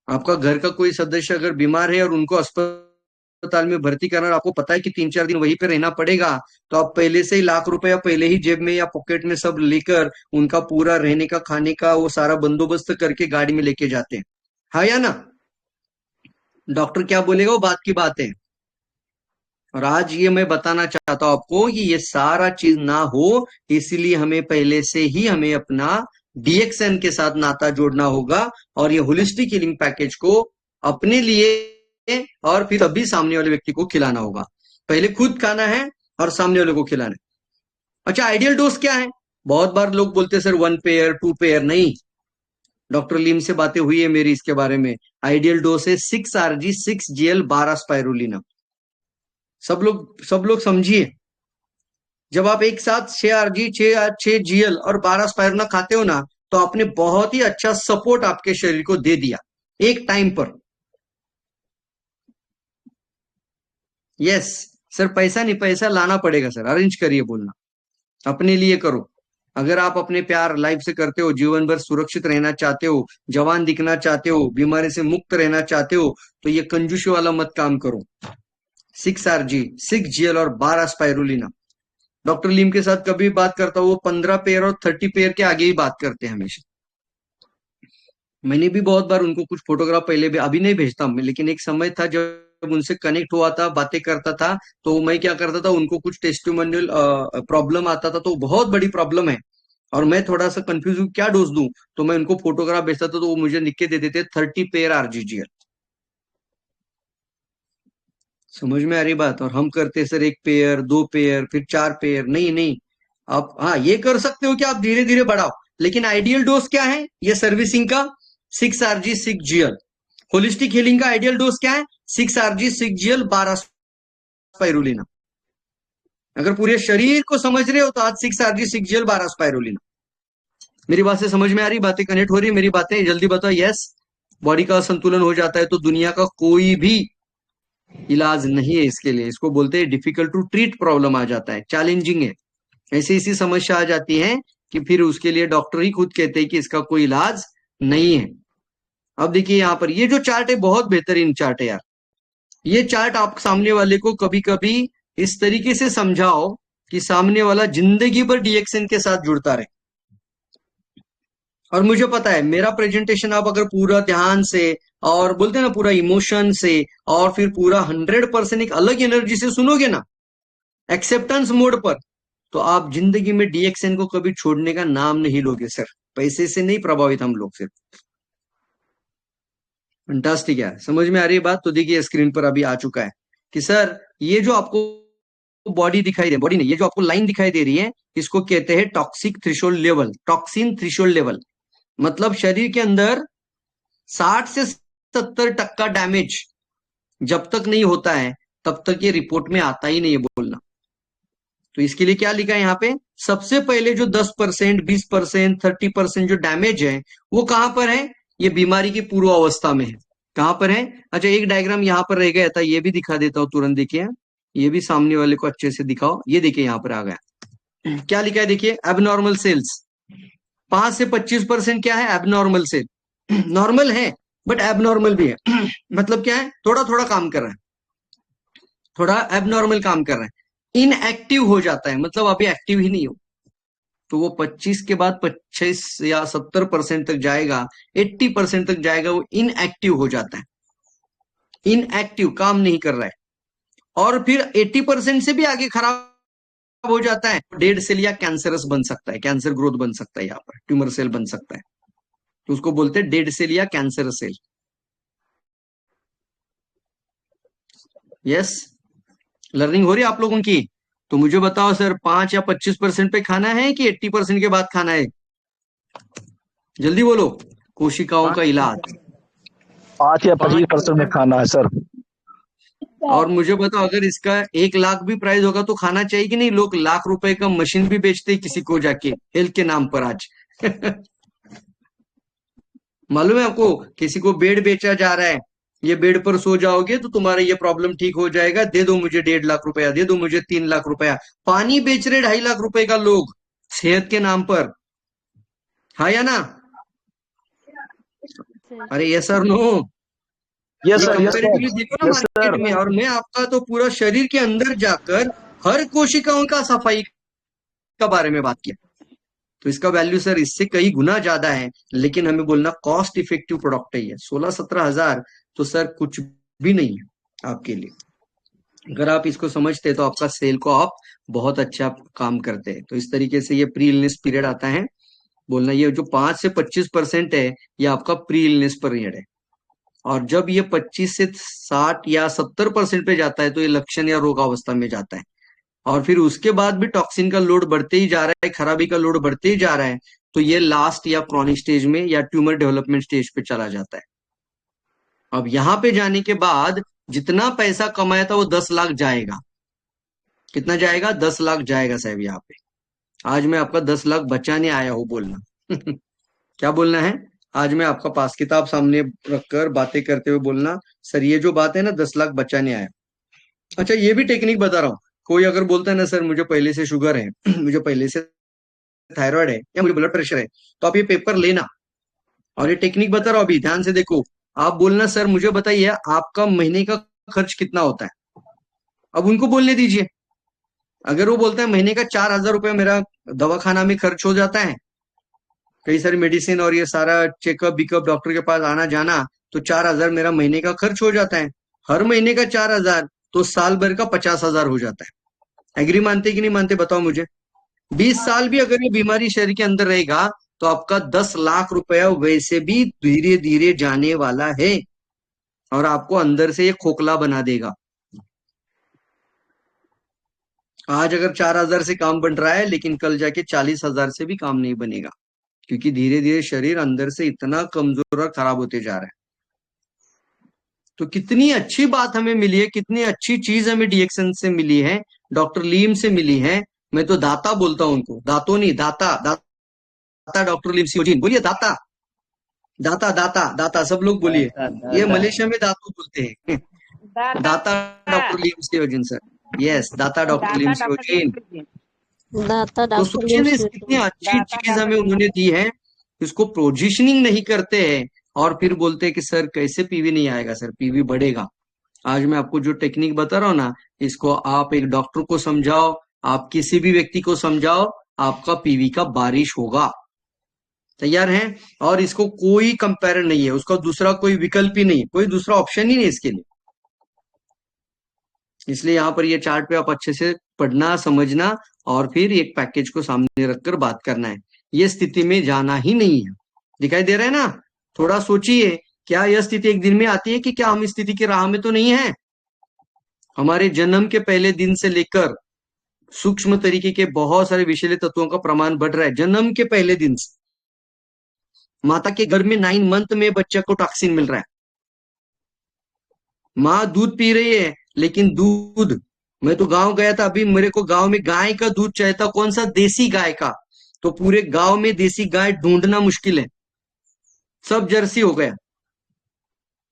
आपका घर का कोई सदस्य अगर बीमार है और उनको अस्पताल में भर्ती करना, और आपको पता है कि 3-4 दिन वहीं पे रहना पड़ेगा, तो आप पहले से ही 1,00,000 रुपया पहले ही जेब में या पॉकेट में सब लेकर उनका पूरा रहने का, खाने का वो सारा बंदोबस्त करके गाड़ी में लेके जाते हैं, हाँ या ना? डॉक्टर क्या बोलेगा वो बात की बात है। और आज ये मैं बताना चाहता हूं आपको कि ये सारा चीज ना हो, इसीलिए हमें पहले से ही हमें अपना डीएक्सएन के साथ नाता जोड़ना होगा और ये होलिस्टिक हीलिंग पैकेज को अपने लिए और फिर तभी सामने वाले व्यक्ति को खिलाना होगा। पहले खुद खाना है और सामने वाले को खिलाना है। अच्छा, आइडियल डोज क्या है? बहुत बार लोग बोलते हैं सर 1 पेयर 2 पेयर, नहीं। डॉक्टर लीम से बातें हुई है मेरी इसके बारे में। आइडियल डोज है 6 RG 6 GL 12 स्पाइरुलिना। सब लोग समझिए, जब आप एक साथ 6 RG 6 GL और 12 स्पाइरुलिना खाते हो ना, तो आपने बहुत ही अच्छा सपोर्ट आपके शरीर को दे दिया एक टाइम पर। यस सर, पैसा नहीं, पैसा लाना पड़ेगा सर, अरेंज करिए, बोलना अपने लिए करो। अगर आप अपने प्यार लाइफ से करते हो, जीवन भर सुरक्षित रहना चाहते हो, जवान दिखना चाहते हो, बीमारी से मुक्त रहना चाहते हो, तो ये कंजूसी वाला मत काम करो। 6 RG 6 GL और 12 स्पाइरुलिना डॉक्टर लीम के साथ कभी बात करता हूँ, वो 15 पेयर और 30 पेयर के आगे ही बात करते हैं हमेशा। मैंने भी बहुत बार उनको कुछ फोटोग्राफ पहले भी, अभी नहीं भेजता मैं, लेकिन एक समय था जब उनसे कनेक्ट हुआ था, बातें करता था, तो मैं क्या करता था, उनको कुछ टेस्टिमोनियल प्रॉब्लम आता था, तो बहुत बड़ी प्रॉब्लम है और मैं थोड़ा सा कंफ्यूज हूँ क्या डोज दूं, तो मैं उनको फोटोग्राफ भेजता था, तो वो मुझे लिख के दे देते 30 पेयर आरजीजीएल। समझ में आ रही बात? और हम करते सर 1 पेयर, 2 पेयर, फिर 4 पेयर। नहीं नहीं, आप हाँ ये कर सकते हो कि आप धीरे धीरे बढ़ाओ, लेकिन आइडियल डोज क्या है ये सर्विसिंग का? 6 RG 6 GL। होलिस्टिक हीलिंग का आइडियल डोज क्या है? 6 RG 6 GL 12 स्पाइरुलिना। अगर पूरे शरीर को समझ रहे हो तो आज 6 RG 6 GL 12 स्पाइरुलिना। मेरी बात से समझ में आ रही? बातें कनेक्ट हो रही है? मेरी बातें जल्दी बताओ। यस, बॉडी का संतुलन हो जाता है तो दुनिया का कोई भी इलाज नहीं है इसके लिए। इसको बोलते हैं डिफिकल्ट टू ट्रीट प्रॉब्लम आ जाता है, चैलेंजिंग है। ऐसी समस्या आ जाती है कि फिर उसके लिए डॉक्टर ही खुद कहते हैं कि इसका कोई इलाज नहीं है। अब देखिए यहाँ पर ये जो चार्ट है बहुत बेहतरीन चार्ट है यार। ये चार्ट आप सामने वाले को कभी कभी इस तरीके से समझाओ कि सामने वाला जिंदगी भर डीएक्सएन के साथ जुड़ता रहे। और मुझे पता है मेरा प्रेजेंटेशन आप अगर पूरा ध्यान से और बोलते हैं ना पूरा इमोशन से और फिर पूरा 100% एक अलग एनर्जी से सुनोगे ना, एक्सेप्टेंस मोड पर, तो आप जिंदगी में डीएक्सएन को कभी छोड़ने का नाम नहीं लोगे सर। पैसे से नहीं प्रभावित हम लोग सिर्फ। फंटास्टिक है, समझ में आ रही है बात? तो देखिए स्क्रीन पर अभी आ चुका है कि सर ये जो आपको बॉडी दिखाई दे, बॉडी नहीं, ये जो आपको लाइन दिखाई दे रही है, इसको कहते हैं toxic threshold level, toxin threshold level. मतलब शरीर के अंदर 60 से 70% डैमेज जब तक नहीं होता है तब तक ये रिपोर्ट में आता ही नहीं है बोलना। तो इसके लिए क्या लिखा है यहाँ पे? सबसे पहले जो 10%, 20%, 30% जो डैमेज है वो कहां पर है? ये बीमारी की पूर्व अवस्था में है। कहां पर है? अच्छा, एक डायग्राम यहाँ पर रह गया था, ये भी दिखा देता हूं तुरंत। देखिए ये भी सामने वाले को अच्छे से दिखाओ। ये देखिए यहाँ पर आ गया, क्या लिखा है देखिए, एबनॉर्मल सेल्स। 5 से 25% क्या है? Abnormal cell. नॉर्मल है बट एबनॉर्मल भी है। मतलब क्या है? थोड़ा थोड़ा काम कर रहा है, थोड़ा एबनॉर्मल काम कर रहा है, इनएक्टिव हो जाता है, मतलब अभी एक्टिव ही नहीं हो। तो वो 25 के बाद 25 या 70% तक जाएगा, 80% तक जाएगा, वो इनएक्टिव हो जाता है, इनएक्टिव, काम नहीं कर रहा है। और फिर 80% से भी आगे खराब हो जाता है, डेड सेल या कैंसरस बन सकता है, कैंसर ग्रोथ बन सकता है, यहाँ पर ट्यूमर सेल बन सकता है। तो उसको बोलते हैं डेड सेल या कैंसर सेल। यस, लर्निंग हो रही है आप लोगों की? तो मुझे बताओ सर 5 या 25% पे खाना है कि 80% के बाद खाना है? जल्दी बोलो। कोशिकाओं का इलाज 5 या 25% में खाना है सर। और मुझे बताओ अगर इसका 1 लाख भी प्राइस होगा तो खाना चाहिए कि नहीं? लोग लाख रुपए का मशीन भी बेचते हैं किसी को जाके हेल्थ के नाम पर आज। मालूम है आपको? किसी को बेड बेचा जा रहा है, ये बेड पर सो जाओगे तो तुम्हारा ये प्रॉब्लम ठीक हो जाएगा, दे दो मुझे 1.5 लाख रुपया, दे दो मुझे 3 लाख रुपया। पानी बेच रहे 2.5 लाख रुपए का लोग सेहत के नाम पर। हाँ या ना? अरे यस सर, नो? यस ये सर, यस कंपेरेटिवली सर, देखो ना यस मार्केट सर। में, और मैं आपका तो पूरा शरीर के अंदर जाकर हर कोशिकाओं का सफाई का बारे में बात किया। तो इसका वैल्यू सर इससे कई गुना ज्यादा है, लेकिन हमें बोलना कॉस्ट इफेक्टिव प्रोडक्ट है ये। 16-17 हजार तो सर कुछ भी नहीं है आपके लिए। अगर आप इसको समझते तो आपका सेल को आप बहुत अच्छा काम करते हैं। तो इस तरीके से ये प्री इलनेस पीरियड आता है बोलना। ये जो 5 से 25% है ये आपका प्री इलनेस पीरियड है, और जब ये 25 से 60 या 70% पे जाता है तो ये लक्षण या रोगावस्था में जाता है। और फिर उसके बाद भी टॉक्सिन का लोड बढ़ते ही जा रहा है, खराबी का लोड बढ़ते ही जा रहा है, तो ये लास्ट या क्रॉनिक स्टेज में या ट्यूमर डेवलपमेंट स्टेज पे चला जाता है। अब यहां पे जाने के बाद जितना पैसा कमाया था वो 10 लाख जाएगा। कितना जाएगा? 10 लाख जाएगा साहब यहाँ पे। आज मैं आपका 10 लाख बचाने आया हूं बोलना। क्या बोलना है? आज मैं आपका पास किताब सामने रखकर बातें करते हुए बोलना, सर ये जो बात है ना 10 लाख बचाने आया। अच्छा, ये भी टेक्निक बता रहा हूं। कोई अगर बोलता है ना सर मुझे पहले से शुगर है, मुझे पहले से थायराइड है या मुझे ब्लड प्रेशर है, तो आप ये पेपर लेना और ये टेक्निक बता रहा हूं अभी ध्यान से देखो। आप बोलना सर मुझे बताइए आपका महीने का खर्च कितना होता है? अब उनको बोलने दीजिए। अगर वो बोलता है महीने का 4,000 रुपये मेरा दवाखाना में खर्च हो जाता है, कई सारी मेडिसिन और ये सारा चेकअप बिकअप डॉक्टर के पास आना जाना, तो 4,000 मेरा महीने का खर्च हो जाता है, हर महीने का 4,000, तो साल भर का 50,000 हो जाता है। एग्री मानते कि नहीं मानते बताओ मुझे? 20 साल भी अगर ये बीमारी शरीर के अंदर रहेगा तो आपका 10 लाख रुपया वैसे भी धीरे धीरे जाने वाला है और आपको अंदर से ये खोखला बना देगा। आज अगर 4,000 से काम बन रहा है, लेकिन कल जाके 40,000 से भी काम नहीं बनेगा, क्योंकि धीरे धीरे शरीर अंदर से इतना कमजोर और खराब होते जा रहा है। तो कितनी अच्छी बात हमें मिली है, कितनी अच्छी चीज हमें डीएक्सन से मिली है, डॉक्टर लीम से मिली है। मैं तो दाता बोलता हूं उनको, दातो नहीं, दाता दाता डॉक्टर लीम सियोजिन, बोलिए दाता दाता दाता दाता, सब लोग बोलिए। ये मलेशिया में दातू बोलते हैं। दाता डॉक्टर लीम सियोजिन सर, यस, दाता डॉक्टर लीम सियोजिन। दाता तो डॉक्टर सोचिए ना, कितनी अच्छी चीज हमें उन्होंने दी है, इसको पोजीशनिंग नहीं करते हैं और फिर बोलते हैं कि सर कैसे पीवी नहीं आएगा, सर पीवी बढ़ेगा। आज मैं आपको जो टेक्निक बता रहा हूं ना, इसको आप एक डॉक्टर को समझाओ, आप किसी भी व्यक्ति को समझाओ, आपका पीवी का बारिश होगा। तैयार हैं? और इसको कोई कंपेयर नहीं है, उसका दूसरा कोई विकल्प ही नहीं, कोई दूसरा ऑप्शन ही नहीं इसके लिए। इसलिए यहाँ पर ये चार्ट पे आप अच्छे से पढ़ना, समझना और फिर एक पैकेज को सामने रखकर बात करना है। ये स्थिति में जाना ही नहीं है। दिखाई दे रहा है ना? थोड़ा सोचिए, क्या यह स्थिति एक दिन में आती है कि क्या हम इस स्थिति की राह में तो नहीं है? हमारे जन्म के पहले दिन से लेकर सूक्ष्म तरीके के बहुत सारे विषैले तत्वों का प्रमाण बढ़ रहा है। जन्म के पहले दिन से माता के गर्भ में 9 मंथ में बच्चे को टॉक्सिन मिल रहा है। माँ दूध पी रही है, लेकिन दूध, मैं तो गांव गया था अभी, मेरे को गांव में गाय का दूध चाहिए था, कौन सा? देसी गाय का। तो पूरे गांव में देसी गाय ढूंढना मुश्किल है, सब जर्सी हो गया।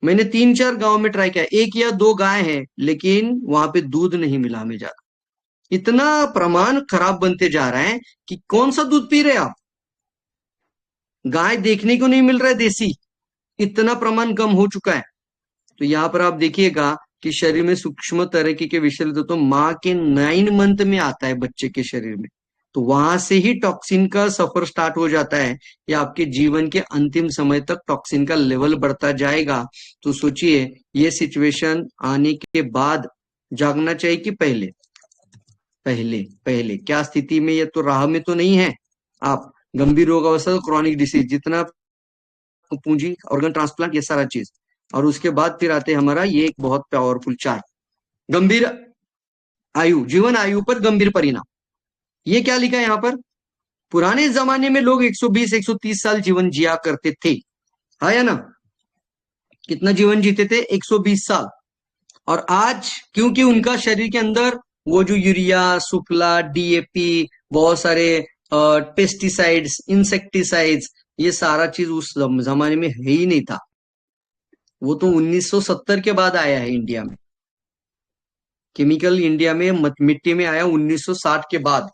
मैंने 3-4 गांव में ट्राई किया, 1 या 2 गाय है, लेकिन वहां पे दूध नहीं मिला हमें ज्यादा। इतना प्रमाण खराब बनते जा रहा है कि कौन सा दूध पी रहे आप? गाय देखने को नहीं मिल रहा है देसी, इतना प्रमाण कम हो चुका है। तो यहाँ पर आप देखिएगा कि शरीर में सूक्ष्म तरीके के विषैले तत्व माँ के 9 मंथ में आता है बच्चे के शरीर में, तो वहां से ही टॉक्सिन का सफर स्टार्ट हो जाता है, या आपके जीवन के अंतिम समय तक टॉक्सिन का लेवल बढ़ता जाएगा। तो सोचिए, ये सिचुएशन आने के बाद जागना चाहिए कि पहले? पहले पहले क्या स्थिति में? ये तो राह में तो नहीं है आप। गंभीर रोग अवस्था, क्रॉनिक डिसीज, जितना पूंजी, ऑर्गन ट्रांसप्लांट, ये सारा चीज, और उसके बाद फिर आते हमारा ये एक बहुत पावरफुल चार्ट, गंभीर आयु, जीवन आयु पर गंभीर परिणाम। ये क्या लिखा है यहाँ पर? पुराने जमाने में लोग 120-130 साल जीवन जिया करते थे, हाँ या ना? कितना जीवन जीते थे? 120 साल। और आज क्योंकि उनका शरीर के अंदर वो जो यूरिया, सुफला, डीएपी, बहुत सारे पेस्टिसाइड्स, इंसेक्टिसाइड्स, ये सारा चीज उस जमाने में है ही नहीं था। वो तो 1970 के बाद आया है इंडिया में। केमिकल इंडिया में मिट्टी में आया 1960 के बाद,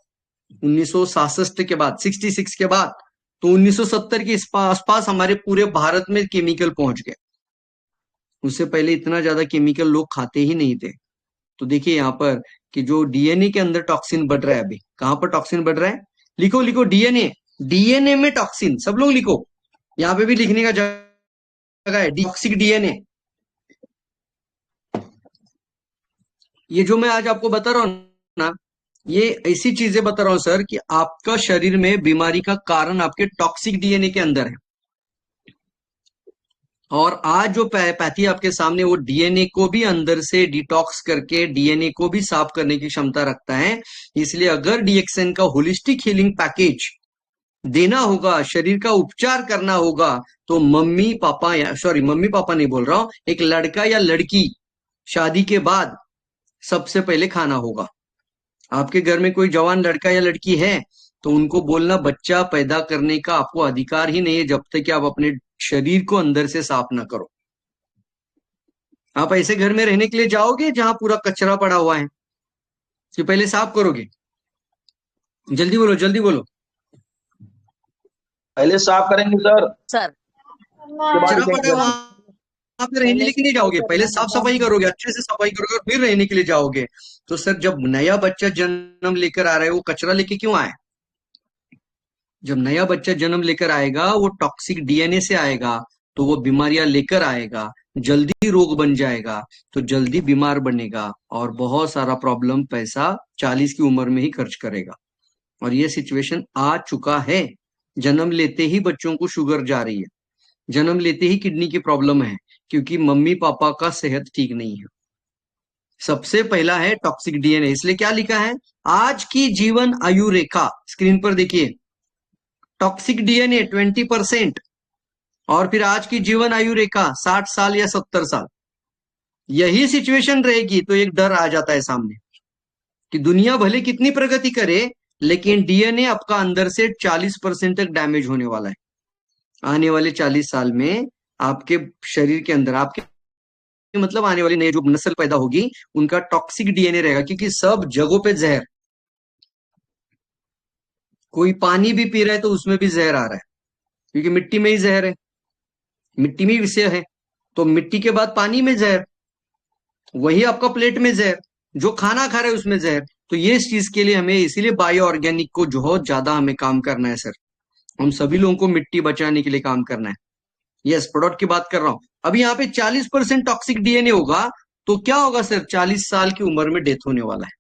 1966 के बाद, 66 के बाद। तो 1970 के आसपास हमारे पूरे भारत में केमिकल पहुंच गए। उससे पहले इतना ज्यादा केमिकल लोग खाते ही नहीं थे। तो देखिए यहाँ पर कि जो डीएनए के अंदर टॉक्सिन बढ़ रहा है, अभी कहां पर टॉक्सिन बढ़ रहा है? लिखो लिखो, डीएनए, डीएनए में टॉक्सिन, सब लोग लिखो, यहाँ पे भी लिखने का जगह है, टॉक्सिक डीएनए। ये जो मैं आज आपको बता रहा हूं ना, ये ऐसी चीजें बता रहा हूं सर कि आपका शरीर में बीमारी का कारण आपके टॉक्सिक डीएनए के अंदर है। और आज जो पैथी आपके सामने, वो डीएनए को भी अंदर से डिटॉक्स करके डीएनए को भी साफ करने की क्षमता रखता है। इसलिए अगर डीएक्सएन का होलिस्टिक हीलिंग पैकेज देना होगा, शरीर का उपचार करना होगा, तो मम्मी पापा, या सॉरी मम्मी पापा नहीं बोल रहा हूं, एक लड़का या लड़की शादी के बाद सबसे पहले खाना होगा। आपके घर में कोई जवान लड़का या लड़की है तो उनको बोलना, बच्चा पैदा करने का आपको अधिकार ही नहीं है जब तक कि आप अपने शरीर को अंदर से साफ ना करो। आप ऐसे घर में रहने के लिए जाओगे जहां पूरा कचरा पड़ा हुआ है कि पहले साफ करोगे? जल्दी बोलो, जल्दी बोलो। पहले साफ करेंगे सर, सर उसके बाद कचरा पड़ा देखेंगे। हुआ पे रहने के लिए जाओगे, पहले साफ सफाई करोगे, अच्छे से सफाई करोगे और फिर रहने के लिए जाओगे। तो सर जब नया बच्चा जन्म लेकर आ रहा है वो कचरा लेके क्यों आए? जब नया बच्चा जन्म लेकर आएगा वो टॉक्सिक डीएनए से आएगा, तो वो बीमारियां लेकर आएगा, जल्दी रोग बन जाएगा, तो जल्दी बीमार बनेगा और बहुत सारा प्रॉब्लम, पैसा 40 की उम्र में ही खर्च करेगा। और ये सिचुएशन आ चुका है। जन्म लेते ही बच्चों को शुगर जा रही है, जन्म लेते ही किडनी की प्रॉब्लम है, क्योंकि मम्मी पापा का सेहत ठीक नहीं है। सबसे पहला है टॉक्सिक डीएनए। इसलिए क्या लिखा है, आज की जीवन आयु रेखा, स्क्रीन पर देखिए, टॉक्सिक डीएनए 20%, और फिर आज की जीवन आयु रेखा 60 साल या 70 साल। यही सिचुएशन रहेगी तो एक डर आ जाता है सामने कि दुनिया भले कितनी प्रगति करे, लेकिन डीएनए आपका अंदर से 40% तक डैमेज होने वाला है। आने वाले 40 साल में आपके शरीर के अंदर, आपके मतलब आने वाली नई जो नस्ल पैदा होगी उनका टॉक्सिक डीएनए रहेगा, क्योंकि सब जगहों पे जहर, कोई पानी भी पी रहा है तो उसमें भी जहर आ रहा है, क्योंकि मिट्टी में ही जहर है, मिट्टी में ही विषय है, तो मिट्टी के बाद पानी में जहर, वही आपका प्लेट में जहर, जो खाना खा रहे हैं उसमें जहर। तो ये इस चीज के लिए हमें, इसीलिए बायो ऑर्गेनिक को बहुत ज्यादा हमें काम करना है सर। हम सभी लोगों को मिट्टी बचाने के लिए काम करना है। यस, प्रोडक्ट की बात कर रहा हूं। अभी यहाँ पे 40% टॉक्सिक डीएनए होगा तो क्या होगा सर, 40 साल की उम्र में डेथ होने वाला है।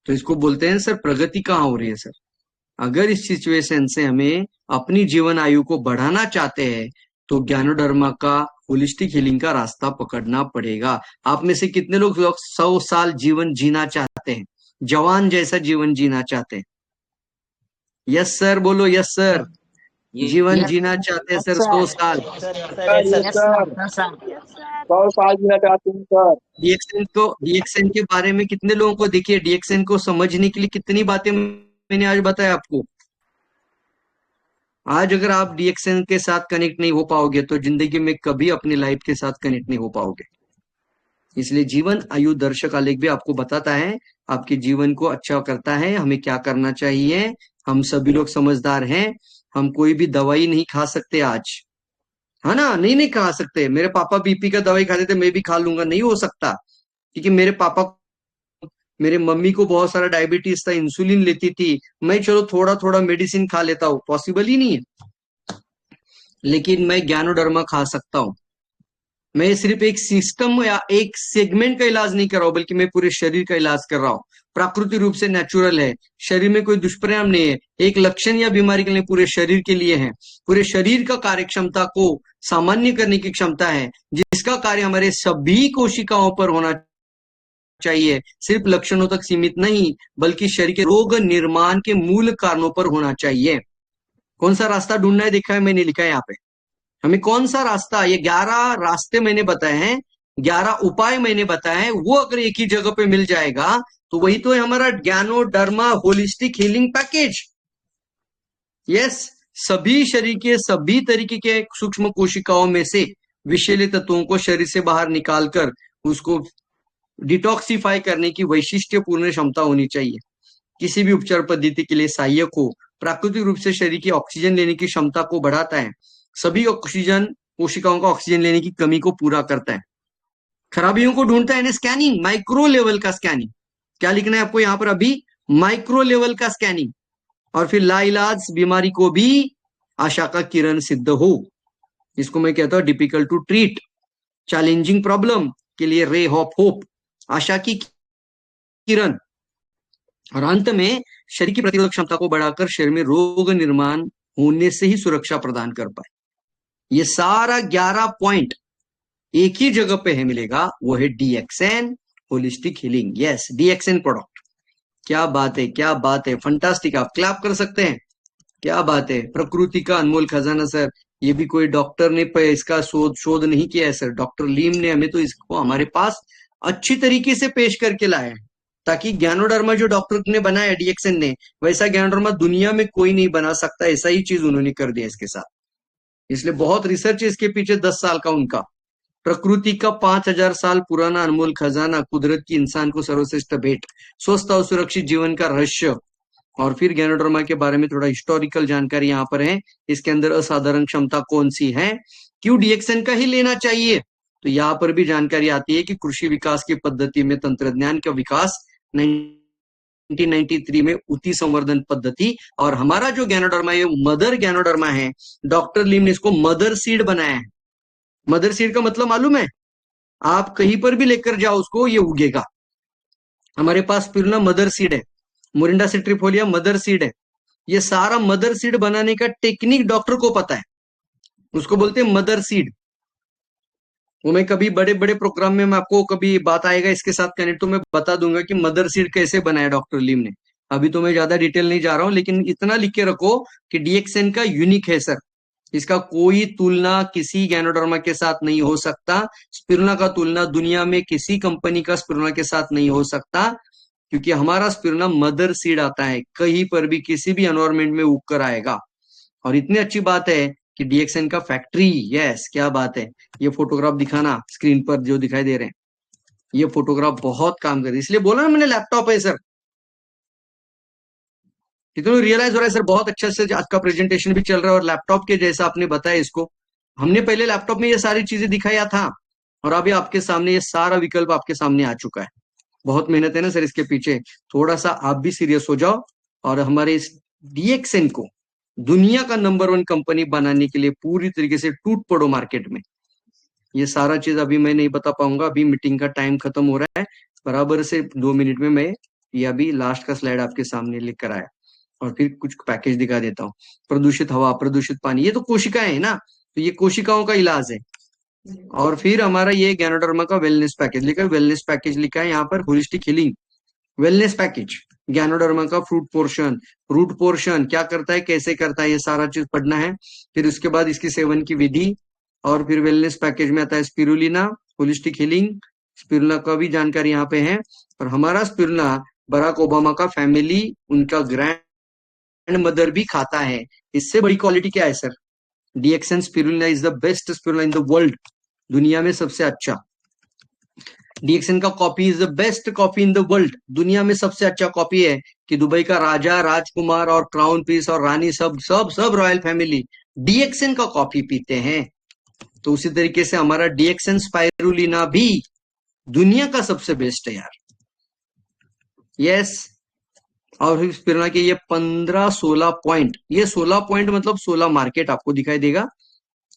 तो इसको बोलते हैं सर प्रगति कहाँ हो रही है सर। अगर इस सिचुएशन से हमें अपनी जीवन आयु को बढ़ाना चाहते हैं तो ज्ञानोडर्मा का होलिस्टिक हीलिंग का रास्ता पकड़ना पड़ेगा। आप में से कितने लोग 100 साल जीवन जीना चाहते हैं, जवान जैसा जीवन जीना चाहते हैं? यस सर बोलो, यस सर। जीवन जीना चाहते हैं सर 100 साल। बहुत साल जीना चाहते हैं सर। डीएक्सएन के बारे में कितने लोगों को, देखिए डीएक्सएन को समझने के लिए कितनी बातें मैंने आज बताया आपको। आज अगर आप डीएक्सएन के साथ कनेक्ट नहीं हो पाओगे तो जिंदगी में कभी अपनी लाइफ के साथ कनेक्ट नहीं हो पाओगे। इसलिए जीवन आयु दर्शक आलेख भी आपको बताता है, आपके जीवन को अच्छा करता है, हमें क्या करना चाहिए। हम सभी लोग समझदार हैं, हम कोई भी दवाई नहीं खा सकते आज, है ना, नहीं खा सकते। मेरे पापा बीपी का दवाई खाते थे, मैं भी खा लूंगा, नहीं हो सकता, क्योंकि मेरे मम्मी को बहुत सारा डायबिटीज था, इंसुलिन लेती थी, मैं चलो थोड़ा थोड़ा मेडिसिन खा लेता हूँ, पॉसिबल ही नहीं है। लेकिन मैं ज्ञानोडर्मा खा सकता हूँ। मैं सिर्फ एक सिस्टम या एक सेगमेंट का इलाज नहीं कर रहा हूं, बल्कि मैं पूरे शरीर का इलाज कर रहा हूं। प्राकृतिक रूप से नेचुरल है, शरीर में कोई दुष्परिणाम नहीं है, एक लक्षण या बीमारी के लिए पूरे शरीर के लिए है। पूरे शरीर का कार्य क्षमता को सामान्य करने की क्षमता है, जिसका कार्य हमारे सभी कोशिकाओं पर होना चाहिए, सिर्फ लक्षणों तक सीमित नहीं, बल्कि शरीर के रोग निर्माण के मूल कारणों पर होना चाहिए। कौन सा रास्ता ढूंढना है, देखा है मैंने, लिखा है यहाँ पे हमें कौन सा रास्ता। ये 11 रास्ते मैंने बताए हैं, 11 उपाय मैंने बताए हैं, वो अगर एक ही जगह पे मिल जाएगा तो वही तो है हमारा ज्ञानोडर्मा होलिस्टिक हीलिंग पैकेज। यस, सभी शरीर के सभी तरीके के सूक्ष्म कोशिकाओं में से विषैले तत्वों को शरीर से बाहर निकालकर उसको डिटॉक्सिफाई करने की वैशिष्ट्यपूर्ण क्षमता होनी चाहिए। किसी भी उपचार पद्धति के लिए सहायक हो, प्राकृतिक रूप से शरीर की ऑक्सीजन लेने की क्षमता को बढ़ाता है, सभी ऑक्सीजन कोशिकाओं का ऑक्सीजन लेने की कमी को पूरा करता है, खराबियों को ढूंढता है। स्कैनिंग, माइक्रो लेवल का स्कैनिंग, क्या लिखना है आपको यहाँ पर अभी, माइक्रो लेवल का स्कैनिंग। और फिर लाइलाज बीमारी को भी आशा का किरण सिद्ध हो, इसको मैं कहता हूं difficult to treat, challenging problem के लिए रे ऑफ होप, आशा की किरण। और अंत में शरीर की प्रतिरोधक क्षमता को बढ़ाकर शरीर में रोग निर्माण होने से ही सुरक्षा प्रदान कर पाए। ये सारा 11 पॉइंट एक ही जगह पे है मिलेगा, वो है DXN holistic healing. Yes, DXN product. क्या बात है, क्या बात है, फंटास्टिक। आप क्लैप कर सकते हैं, क्या बात है। प्रकृति का अनमोल खजाना सर, ये भी कोई डॉक्टर ने इसका शोध नहीं किया है सर, डॉक्टर लीम ने हमें तो इसको हमारे पास अच्छी तरीके से पेश करके लाया है, ताकि ज्ञानोडर्मा जो डॉक्टर ने बनाया डीएक्सएन ने, वैसा ज्ञानोडर्मा दुनिया में कोई नहीं बना सकता, ऐसा ही चीज उन्होंने कर दिया इसके साथ। इसलिए बहुत रिसर्च है इसके पीछे, 10 साल का उनका। प्रकृति का 5000 साल पुराना अनमोल खजाना, कुदरत की इंसान को सर्वश्रेष्ठ भेंट, स्वस्थ और सुरक्षित जीवन का रहस्य। और फिर ज्ञानोडर्मा के बारे में थोड़ा हिस्टोरिकल जानकारी यहाँ पर है। इसके अंदर असाधारण क्षमता कौन सी है, क्यों डीएक्सएन का ही लेना चाहिए, तो यहाँ पर भी जानकारी आती है कि कृषि विकास की पद्धति में तंत्रज्ञान का विकास 1993 में उति संवर्धन पद्धति, और हमारा जो गैनोडर्मा ये मदर गैनोडर्मा है, डॉक्टर लिम ने इसको मदर सीड बनाया है। मदर सीड का मतलब मालूम है? आप कहीं पर भी लेकर जाओ उसको, ये उगेगा। हमारे पास स्पिरुलिना मदर सीड है, मोरिंडा सिट्रीफोलिया मदर सीड है। ये सारा मदर सीड बनाने का टेक्निक डॉक्टर को पता है, उसको बोलते हैं मदर सीड। वो मैं कभी बड़े बड़े प्रोग्राम में मैं आपको कभी बात आएगा इसके साथ कनेक्ट, तो मैं बता दूंगा कि मदर सीड कैसे बनाया डॉक्टर लिम ने। अभी तो मैं ज्यादा डिटेल नहीं जा रहा हूं, लेकिन इतना लिख के रखो कि डीएक्सएन का यूनिक है सर, इसका कोई तुलना किसी गैनोडर्मा के साथ नहीं हो सकता। स्पिरुलिना का तुलना दुनिया में किसी कंपनी का स्पिरुलिना के साथ नहीं हो सकता, क्योंकि हमारा स्पिरुलिना मदर सीड आता है, कहीं पर भी किसी भी एनवायरमेंट में उग कर आएगा। और इतनी अच्छी बात है कि डीएक्सएन का फैक्ट्री, यस क्या बात है। ये फोटोग्राफ दिखाना स्क्रीन पर जो दिखाई दे रहे हैं, ये फोटोग्राफ बहुत काम कर रही है, इसलिए बोला ना मैंने लैपटॉप है सर। कितना रियलाइज हो रहा है सर, बहुत अच्छा से आज का प्रेजेंटेशन भी चल रहा है, और लैपटॉप के जैसा आपने बताया इसको। हमने पहले लैपटॉप में ये सारी चीजें दिखाया था, और अभी आपके सामने ये सारा विकल्प आपके सामने आ चुका है। बहुत मेहनत है ना सर इसके पीछे, थोड़ा सा आप भी सीरियस हो जाओ, और हमारे इस डीएक्सएन को दुनिया का नंबर 1 कंपनी बनाने के लिए पूरी तरीके से टूट पड़ो मार्केट में। ये सारा चीज अभी मैं नहीं बता पाऊंगा, अभी मीटिंग का टाइम खत्म हो रहा है, बराबर से 2 मिनट में मैं ये अभी लास्ट का स्लाइड आपके सामने लेकर आया, और फिर कुछ पैकेज दिखा देता हूँ। प्रदूषित हवा, प्रदूषित पानी, ये तो कोशिकाएं है ना, तो ये कोशिकाओं का इलाज है। और फिर हमारा ये गैनोडर्मा का वेलनेस पैकेज लिखा है, वेलनेस पैकेज लिखा है यहाँ पर, holistic healing wellness package. Ganoderma का फ्रूट पोर्शन, रूट पोर्शन क्या करता है, कैसे करता है, ये सारा चीज पढ़ना है। फिर उसके बाद इसकी सेवन की विधि, और फिर वेलनेस पैकेज में आता है स्पिरुलिना, होलिस्टिक हीलिंग, स्पिरुलिना का भी जानकारी यहाँ पे है। और हमारा स्पिरुलिना बराक ओबामा का फैमिली, उनका ग्रैंड मदर भी खाता है। इससे बड़ी क्वालिटी क्या है sir? DXN spirulina is the best spirulina in the world, दुनिया में सबसे अच्छा। डीएक्सएन का coffee is the best coffee in the world, दुनिया में सबसे अच्छा कॉफी है। कि दुबई का राजा, राजकुमार और क्राउन प्रिंस और रानी सब सब सब रॉयल फैमिली डीएक्सएन का कॉफी पीते हैं। तो उसी तरीके से हमारा डीएक्सएन स्पाइरुलिना भी दुनिया का सबसे बेस्ट है यार, यस। और फिर स्पिरुलिना के ये 15-16 पॉइंट, ये 16 पॉइंट मतलब 16 मार्केट आपको दिखाई देगा,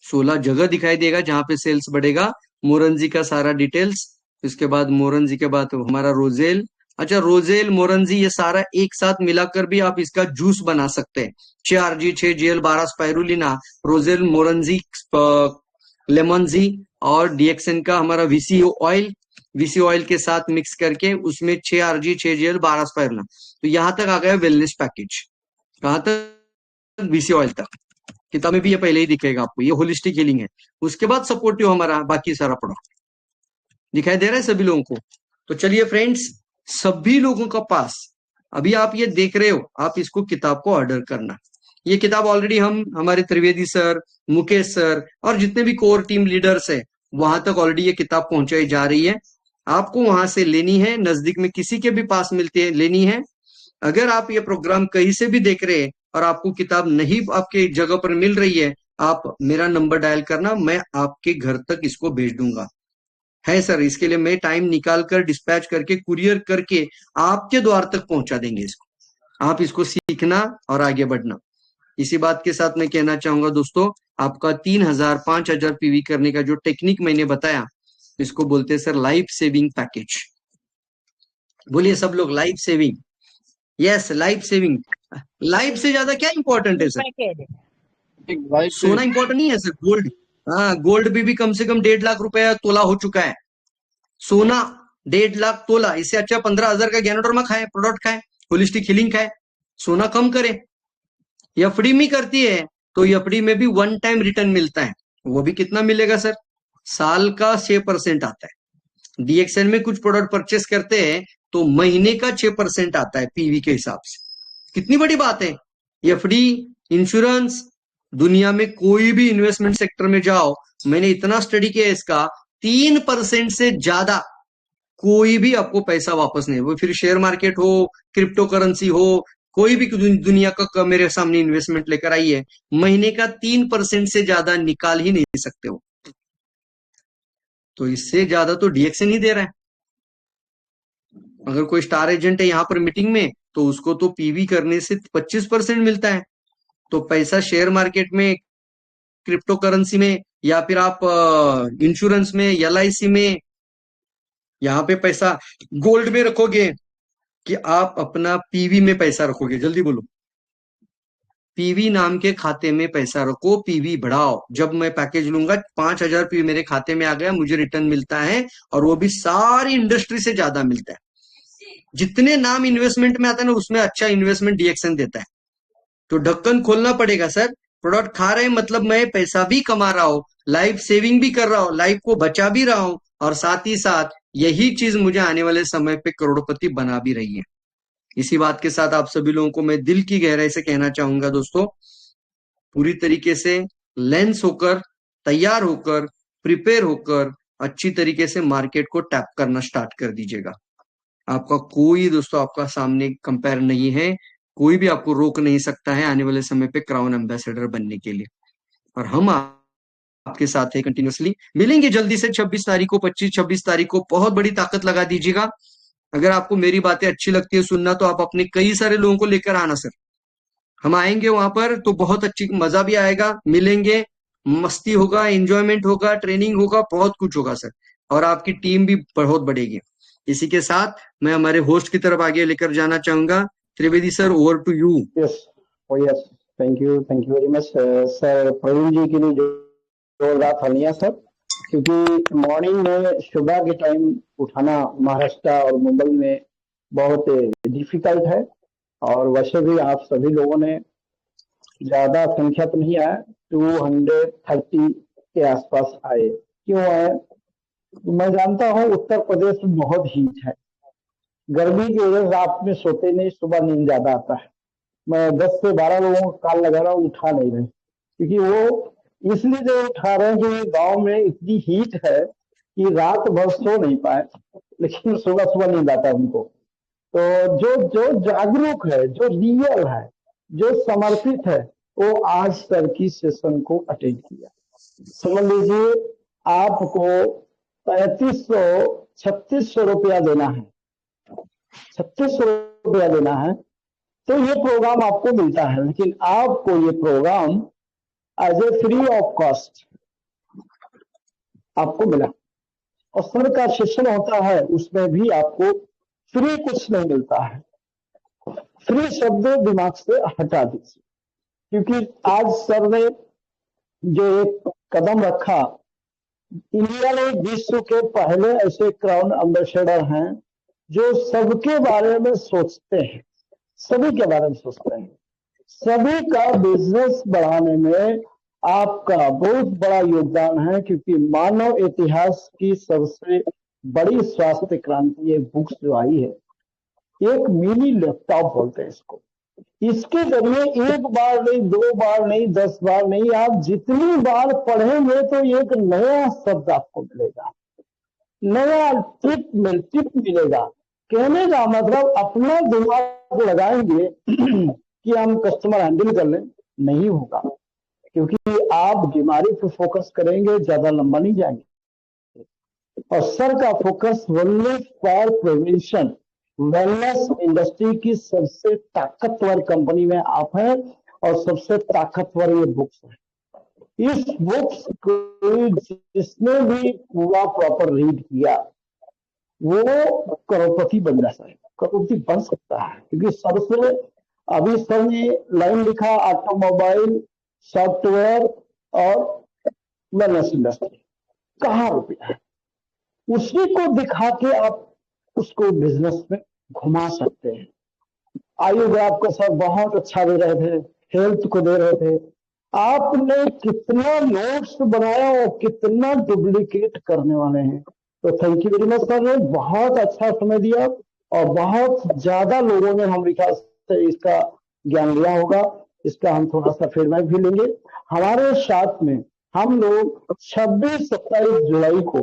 16 जगह दिखाई देगा जहां पे सेल्स बढ़ेगा। मोरंजी का सारा डिटेल्स, इसके बाद मोरंजी के बाद हमारा रोजेल, अच्छा रोजेल मोरंजी ये सारा एक साथ मिलाकर भी आप इसका जूस बना सकते हैं। 6RG, 6GL, 12 spirulina, roselle, Morinzhi, lemonzhi, और डीएक्सएन का हमारा वीसीओ ऑयल के साथ मिक्स करके उसमें 6RG, 6GL, 12 स्पाइरुलिना। तो यहां तक आ गया वेलनेस पैकेज, कहां तक? वीसीओ ऑयल तक। किताब में भी ये पहले ही दिखेगा आपको, ये होलिस्टिक हीलिंग है। उसके बाद सपोर्टिव हमारा बाकी सारा प्रोडक्ट दिखाई दे रहा है सभी लोगों को। तो चलिए फ्रेंड्स, सभी लोगों का पास अभी आप ये देख रहे हो, आप इसको किताब को ऑर्डर करना। ये किताब ऑलरेडी हम हमारे त्रिवेदी सर, मुकेश सर और जितने भी कोर टीम लीडर्स है वहां तक ऑलरेडी ये किताब पहुंचाई जा रही है। आपको वहां से लेनी है, नजदीक में किसी के भी पास मिलती है, लेनी है। अगर आप ये प्रोग्राम कहीं से भी देख रहे हैं और आपको किताब नहीं आपके जगह पर मिल रही है, आप मेरा नंबर डायल करना, मैं आपके घर तक इसको भेज दूंगा। है सर, इसके लिए मैं टाइम निकाल कर डिस्पैच करके कुरियर करके आपके द्वार तक पहुंचा देंगे इसको। आप इसको सीखना और आगे बढ़ना। इसी बात के साथ मैं कहना चाहूंगा दोस्तों, आपका 3000 5000 पीवी करने का जो टेक्निक मैंने बताया, इसको बोलते हैं सर लाइफ सेविंग पैकेज। बोलिए सब लोग, life saving. Yes, life saving. Life से ज्यादा क्या इंपॉर्टेंट है सर? सोना इंपॉर्टेंट नहीं है सर, गोल्ड। हाँ, गोल्ड भी कम से कम 1.5 लाख रुपया तोला हो चुका है। सोना 1.5 लाख तोला, इससे अच्छा 15,000 का गैनोडर्मा खाए, प्रोडक्ट खाए, होलिस्टिक हीलिंग खाए, सोना कम करे। एफडी में करती है तो एफडी में भी 1 टाइम रिटर्न मिलता है, वो भी कितना मिलेगा सर? साल का 6% आता है। डीएक्सएन में कुछ प्रोडक्ट परचेस करते हैं तो महीने का 6% आता है पीवी के हिसाब से। कितनी बड़ी बात है। एफडी, इंश्योरेंस, दुनिया में कोई भी इन्वेस्टमेंट सेक्टर में जाओ, मैंने इतना स्टडी किया इसका, 3% से ज्यादा कोई भी आपको पैसा वापस नहीं। वो फिर शेयर मार्केट हो, क्रिप्टो करेंसी हो, कोई भी दुनिया का मेरे सामने इन्वेस्टमेंट लेकर आई है, महीने का 3% से ज्यादा निकाल ही नहीं सकते हो। तो इससे ज्यादा तो डीएक्शन ही दे रहा है। अगर कोई स्टार एजेंट है यहाँ पर मीटिंग में, तो उसको तो पीवी करने से 25% मिलता है। तो पैसा शेयर मार्केट में, क्रिप्टो करेंसी में, या फिर आप इंश्योरेंस में, एलआईसी में, यहाँ पे पैसा गोल्ड में रखोगे कि आप अपना पीवी में पैसा रखोगे? जल्दी बोलो। पीवी नाम के खाते में पैसा रखो, पीवी बढ़ाओ। जब मैं पैकेज लूंगा 5,000 पीवी मेरे खाते में आ गया, मुझे रिटर्न मिलता है, और वो भी सारी इंडस्ट्री से ज्यादा मिलता है। जितने नाम इन्वेस्टमेंट में आता है ना, उसमें अच्छा इन्वेस्टमेंट डीएक्शन देता है। तो ढक्कन खोलना पड़ेगा सर। प्रोडक्ट खा रहे हैं मतलब मैं पैसा भी कमा रहा हूं, लाइफ सेविंग भी कर रहा हूं, लाइफ को बचा भी रहा हूं, और साथ ही साथ यही चीज मुझे आने वाले समय पे करोड़पति बना भी रही है। इसी बात के साथ आप सभी लोगों को मैं दिल की गहराई से कहना चाहूंगा दोस्तों, पूरी तरीके से लेंस होकर, तैयार होकर, प्रिपेयर होकर अच्छी तरीके से मार्केट को टैप करना स्टार्ट कर दीजिएगा। आपका कोई दोस्तों आपका सामने कंपेयर नहीं है, कोई भी आपको रोक नहीं सकता है आने वाले समय पे क्राउन एम्बेसडर बनने के लिए। और हम आपके साथ है कंटिन्यूसली। मिलेंगे जल्दी से 26 तारीख को, 25-26 तारीख को। बहुत बड़ी ताकत लगा दीजिएगा। अगर आपको मेरी बातें अच्छी लगती है सुनना, तो आप अपने कई सारे लोगों को लेकर आना सर। हम आएंगे वहां पर तो बहुत अच्छी मजा भी आएगा, मिलेंगे, मस्ती होगा, एंजॉयमेंट होगा, ट्रेनिंग होगा, बहुत कुछ होगा सर, और आपकी टीम भी बहुत बढ़ेगी। इसी के साथ मैं हमारे होस्ट की तरफ आगे लेकर जाना चाहूंगा। Trivedi sir, over to you. Yes, yes, thank you very much sir. Praveen ji के लिए जोरदार तालियां सर, क्योंकि मॉर्निंग में सुबह के टाइम उठाना महाराष्ट्र और मुंबई में बहुत डिफिकल्ट है। और वैसे भी आप सभी लोगों ने ज्यादा संख्या तो नहीं आया, 230 के आसपास आए। क्यों आए? मैं जानता हूँ उत्तर प्रदेश में बहुत हीट है, गर्मी की वजह से रात में सोते नहीं, सुबह नींद ज्यादा आता है। मैं 10 से 12 लोगों का कॉल लगा रहा हूँ, उठा नहीं रहे, क्योंकि वो इसलिए जो उठा रहे हैं कि गांव में इतनी हीट है कि रात भर सो नहीं पाए, लेकिन सुबह सुबह नींद आता है उनको। तो जो जागरूक है, जो रियल है, जो समर्पित है, वो आज सर की सेशन को अटेंड किया। समझ लीजिए आपको 3500-3600 रुपया देना है, 3600 रुपया देना है, तो ये प्रोग्राम आपको मिलता है। लेकिन आपको ये program as a free of cost आपको मिला। और सर का सेशन होता है, उसमें भी आपको फ्री कुछ नहीं मिलता है। फ्री शब्द दिमाग से हटा दीजिए, क्योंकि आज सर ने जो एक कदम रखा, इंडिया में विश्व के पहले ऐसे क्राउन एम्बेसडर हैं जो सबके बारे में सोचते हैं, सभी के बारे में सोचते हैं। सभी का बिजनेस बढ़ाने में आपका बहुत बड़ा योगदान है, क्योंकि मानव इतिहास की सबसे बड़ी स्वास्थ्य क्रांति एक बुक्स जो आई है, एक मिनी लैपटॉप बोलते हैं इसको। इसके जरिए एक बार नहीं, 2 बार नहीं, 10 बार नहीं, आप जितनी बार पढ़ेंगे तो एक नया शब्द आपको मिलेगा, नया टिप मिलेगा। कहने का मतलब अपना दिमाग लगाएंगे कि हम कस्टमर हैंडल कर लें, नहीं होगा, क्योंकि आप बीमारी पे फोकस करेंगे, ज्यादा लंबा नहीं जाएंगे। और सर का focus wellness for prevention, wellness industry की सबसे ताकतवर कंपनी में आप हैं, और सबसे ताकतवर ये बुक्स है। इस बुक्स को जिसने भी पूरा प्रॉपर रीड किया, वो करोड़पति बन जाता है, करोड़पति बन सकता है। क्योंकि सबसे अभी सर ने लाइन लिखा, ऑटोमोबाइल, सॉफ्टवेयर और वेलनेस इंडस्ट्री, कहाँ रुपया है, उसी को दिखा के आप उसको बिजनेस में घुमा सकते हैं। आयु ग्राफ का सर बहुत अच्छा दे रहे थे, हेल्थ को दे रहे थे। आपने कितना नोट्स बनाया और कितना डुप्लीकेट करने वाले हैं। तो thank you very much sir ने बहुत अच्छा समय दिया, और बहुत ज्यादा लोगों ने हम विकास से इसका ज्ञान लिया होगा। इसका हम थोड़ा सा फीडबैक भी लेंगे। हमारे साथ में हम लोग 26-27 जुलाई को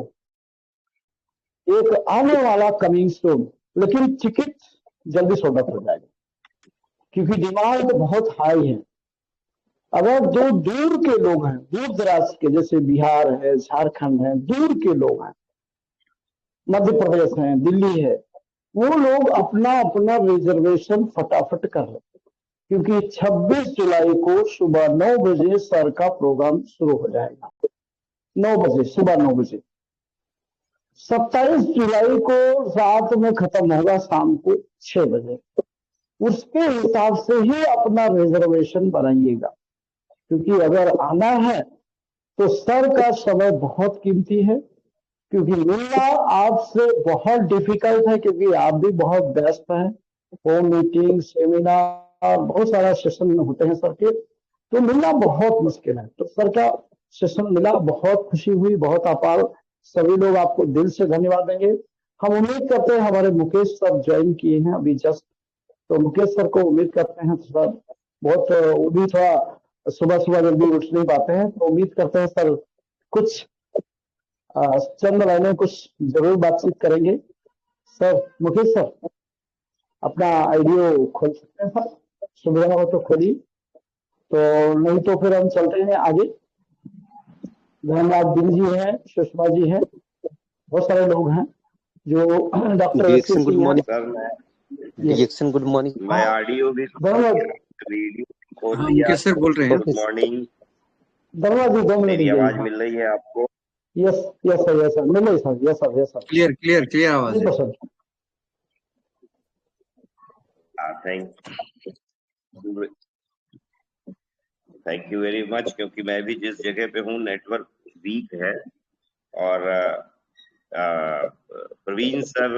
एक आने वाला कमिंग सून, लेकिन टिकट जल्दी सोल्ड आउट हो जाएगा, क्योंकि डिमांड बहुत हाई है। अगर जो दूर के लोग हैं, दूर दराज के, जैसे बिहार है, झारखंड है, दूर के लोग हैं, मध्य प्रदेश है, दिल्ली है, वो लोग अपना अपना रिजर्वेशन फटाफट कर रहे हैं, क्योंकि 26 जुलाई को सुबह 9 बजे सर का प्रोग्राम शुरू हो जाएगा। 9 बजे, सुबह 9 बजे। 27 जुलाई को रात में खत्म होगा, शाम को 6 बजे। उसके हिसाब से ही अपना रिजर्वेशन बनाइएगा, क्योंकि अगर आना है तो सर का समय बहुत कीमती है, क्योंकि मिलना आपसे बहुत डिफिकल्ट है, क्योंकि आप भी बहुत व्यस्त हैं। होम मीटिंग, सेमिनार, बहुत सारा सेशन होते हैं सर के, तो मिलना बहुत मुश्किल है। तो सर का सेशन मिला, बहुत खुशी हुई, बहुत अपार। सभी लोग आपको दिल से धन्यवाद देंगे। हम उम्मीद करते हैं, हमारे मुकेश सर ज्वाइन किए हैं अभी जस्ट, तो मुकेश सर को उम्मीद करते हैं सर, बहुत वो भी थोड़ा सुबह सुबह जल्दी उठ नहीं पाते हैं, तो उम्मीद करते हैं सर कुछ चंद लाइनें कुछ जरूर बातचीत करेंगे। सर, मुकेश सर अपना आइडियो खोल सकते हैं सर, सुविधा हो तो खोलिए, तो नहीं तो फिर हम चलते हैं आगे। धन्यवाद। दिन जी हैं, सुषमा जी हैं, बहुत सारे लोग हैं जो doctor good morning sir, detection good morning. मैं ऑडियो भी वीडियो खोल हाँ, लिया। मुकेश सर बोल रहे हैं। गुड मॉर्निंग, धन्यवाद जी, 2 मिनट मेरी दीजिए। आवाज मिल रही है आपको? Yes yes sir, yes sir, मिल रही sir, yes sir, yes sir, clear clear clear आवाज है। Sir. Thank you very much, क्योंकि मैं भी जिस जगह पे हूँ नेटवर्क वीक है। और प्रवीण सर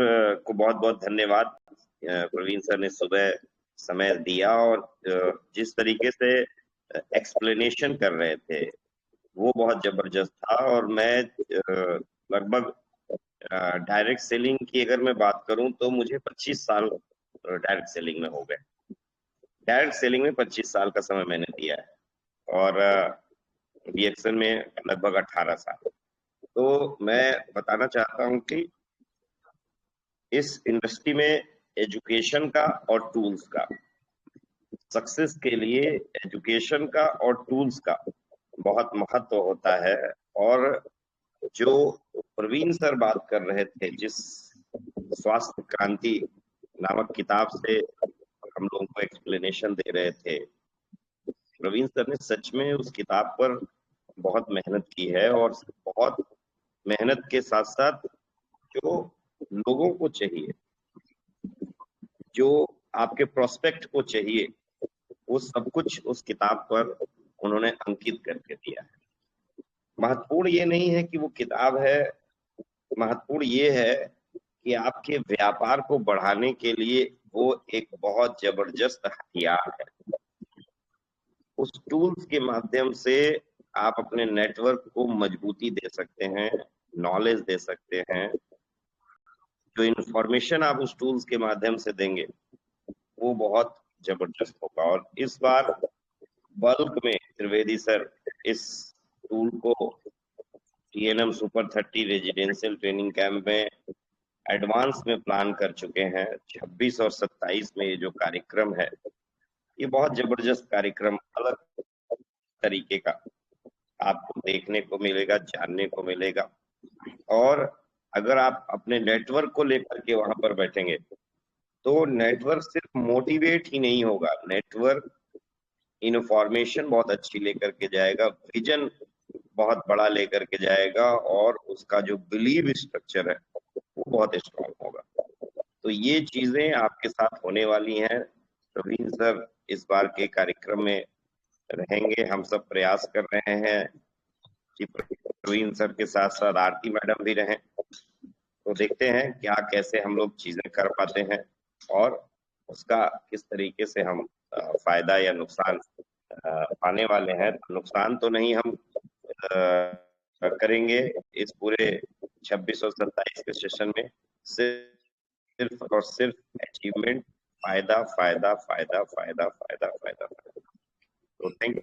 को बहुत बहुत धन्यवाद। प्रवीण सर ने सुबह समय दिया और जिस तरीके से एक्सप्लेनेशन कर रहे थे वो बहुत जबरदस्त था। और मैं लगभग डायरेक्ट सेलिंग की अगर मैं बात करूं तो मुझे 25 साल डायरेक्ट सेलिंग में हो गए। डायरेक्ट सेलिंग में 25 साल का समय मैंने दिया है, और रिएक्शन में लगभग 18 साल। तो मैं बताना चाहता हूं कि इस इंडस्ट्री में एजुकेशन का और टूल्स का, सक्सेस के लिए एजुकेशन का और टूल्स का बहुत महत्व होता है। और जो प्रवीण सर बात कर रहे थे, जिस स्वास्थ्य क्रांति नामक किताब से हम लोगों को एक्सप्लेनेशन दे रहे थे, प्रवीण सर ने सच में उस किताब पर बहुत मेहनत की है। और बहुत मेहनत के साथ साथ जो लोगों को चाहिए, जो आपके प्रोस्पेक्ट को चाहिए, वो सब कुछ उस किताब पर उन्होंने अंकित करके दिया है। महत्वपूर्ण ये नहीं है कि वो किताब है, महत्वपूर्ण ये है कि आपके व्यापार को बढ़ाने के लिए वो एक बहुत जबरदस्त हथियार है। उस टूल्स के माध्यम से आप अपने नेटवर्क को मजबूती दे सकते हैं, नॉलेज दे सकते हैं। जो इंफॉर्मेशन आप उस टूल्स के माध्यम से देंगे वो बहुत जबरदस्त होगा। और इस बार बल्क में त्रिवेदी सर इस टूल को TNM super 30 residential training camp में एडवांस में प्लान कर चुके हैं। 26 और 27 में ये जो कार्यक्रम है, ये बहुत जबरदस्त कार्यक्रम, अलग तरीके का आपको देखने को मिलेगा, जानने को मिलेगा। और अगर आप अपने नेटवर्क को लेकर के वहां पर बैठेंगे तो नेटवर्क सिर्फ मोटिवेट ही नहीं होगा, नेटवर्क इन्फॉर्मेशन बहुत अच्छी लेकर के जाएगा, विजन बहुत बड़ा लेकर के जाएगा, और उसका जो बिलीव स्ट्रक्चर है वो बहुत स्ट्रांग होगा। तो ये चीजें आपके साथ होने वाली हैं। प्रवीण सर इस बार के कार्यक्रम में रहेंगे, हम सब प्रयास कर रहे हैं कि प्रवीण सर के साथ साथ आरती मैडम भी रहें। तो देखते हैं क्या कैसे हम लोग चीजें कर पाते हैं और उसका किस तरीके से हम फायदा या नुकसान पाने वाले हैं। नुकसान तो नहीं हम करेंगे इस पूरे 26 और 27 के सेशन में, सिर्फ और सिर्फ अचीवमेंट, फायदा फायदा फायदा फायदा फायदा फायदा। तो thank you.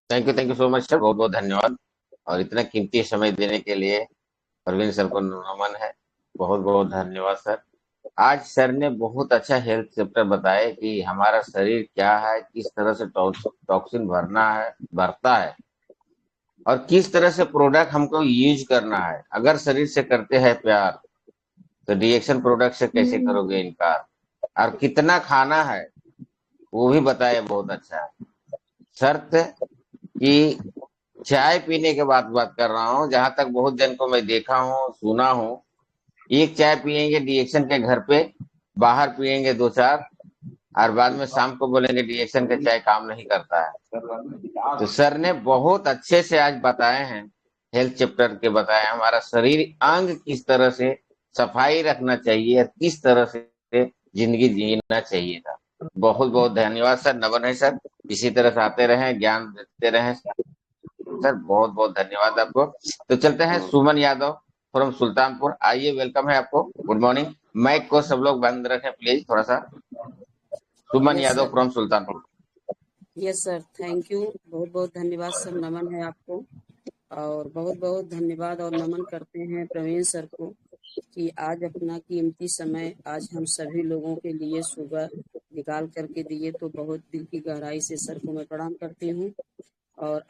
Thank you so much sir, बहुत बहुत धन्यवाद। और इतना कीमती समय देने के लिए प्रवीण सर को नमन है, बहुत बहुत धन्यवाद सर। आज सर ने बहुत अच्छा हेल्थ चैप्टर बताया कि हमारा शरीर क्या है, किस तरह से टॉक्सिन भरता है और किस तरह से प्रोडक्ट हमको यूज करना है। अगर शरीर से करते हैं प्यार तो डिएक्शन प्रोडक्ट से कैसे करोगे इनकार, और कितना खाना है वो भी बताए, बहुत अच्छा है। शर्त कि चाय पीने के बाद बात कर रहा हूँ, जहां तक बहुत जन को मैं देखा हूँ सुना हूँ, एक चाय पियेंगे डिएक्शन के घर पे, बाहर पियेंगे 2-4, और बाद में शाम को बोलेंगे डिएक्शन का चाय काम नहीं करता है। तो सर ने बहुत अच्छे से आज बताए हैं, हेल्थ चैप्टर के बताए, हमारा शरीर अंग किस तरह से सफाई रखना चाहिए, किस तरह से जिंदगी जीना चाहिए था। बहुत बहुत धन्यवाद सर, नमन है सर, इसी तरह से आते रहे, ज्ञान देते रहे सर, बहुत बहुत धन्यवाद आपको। तो चलते हैं सुमन यादव फ्रॉम सुल्तानपुर, आइए, वेलकम है आपको, गुड मॉर्निंग। माइक को सब लोग बंद रखें प्लीज थोड़ा सा। Suman Yadav from Sultanpur. Yes sir, thank you, बहुत बहुत धन्यवाद सर, नमन है आपको। और बहुत बहुत धन्यवाद और नमन करते हैं प्रवीण सर को कि आज अपना कीमती समय आज हम सभी लोगों के लिए सुबह निकाल करके दिए, तो बहुत दिल की गहराई से सर को मैं प्रणाम करती हूँ। और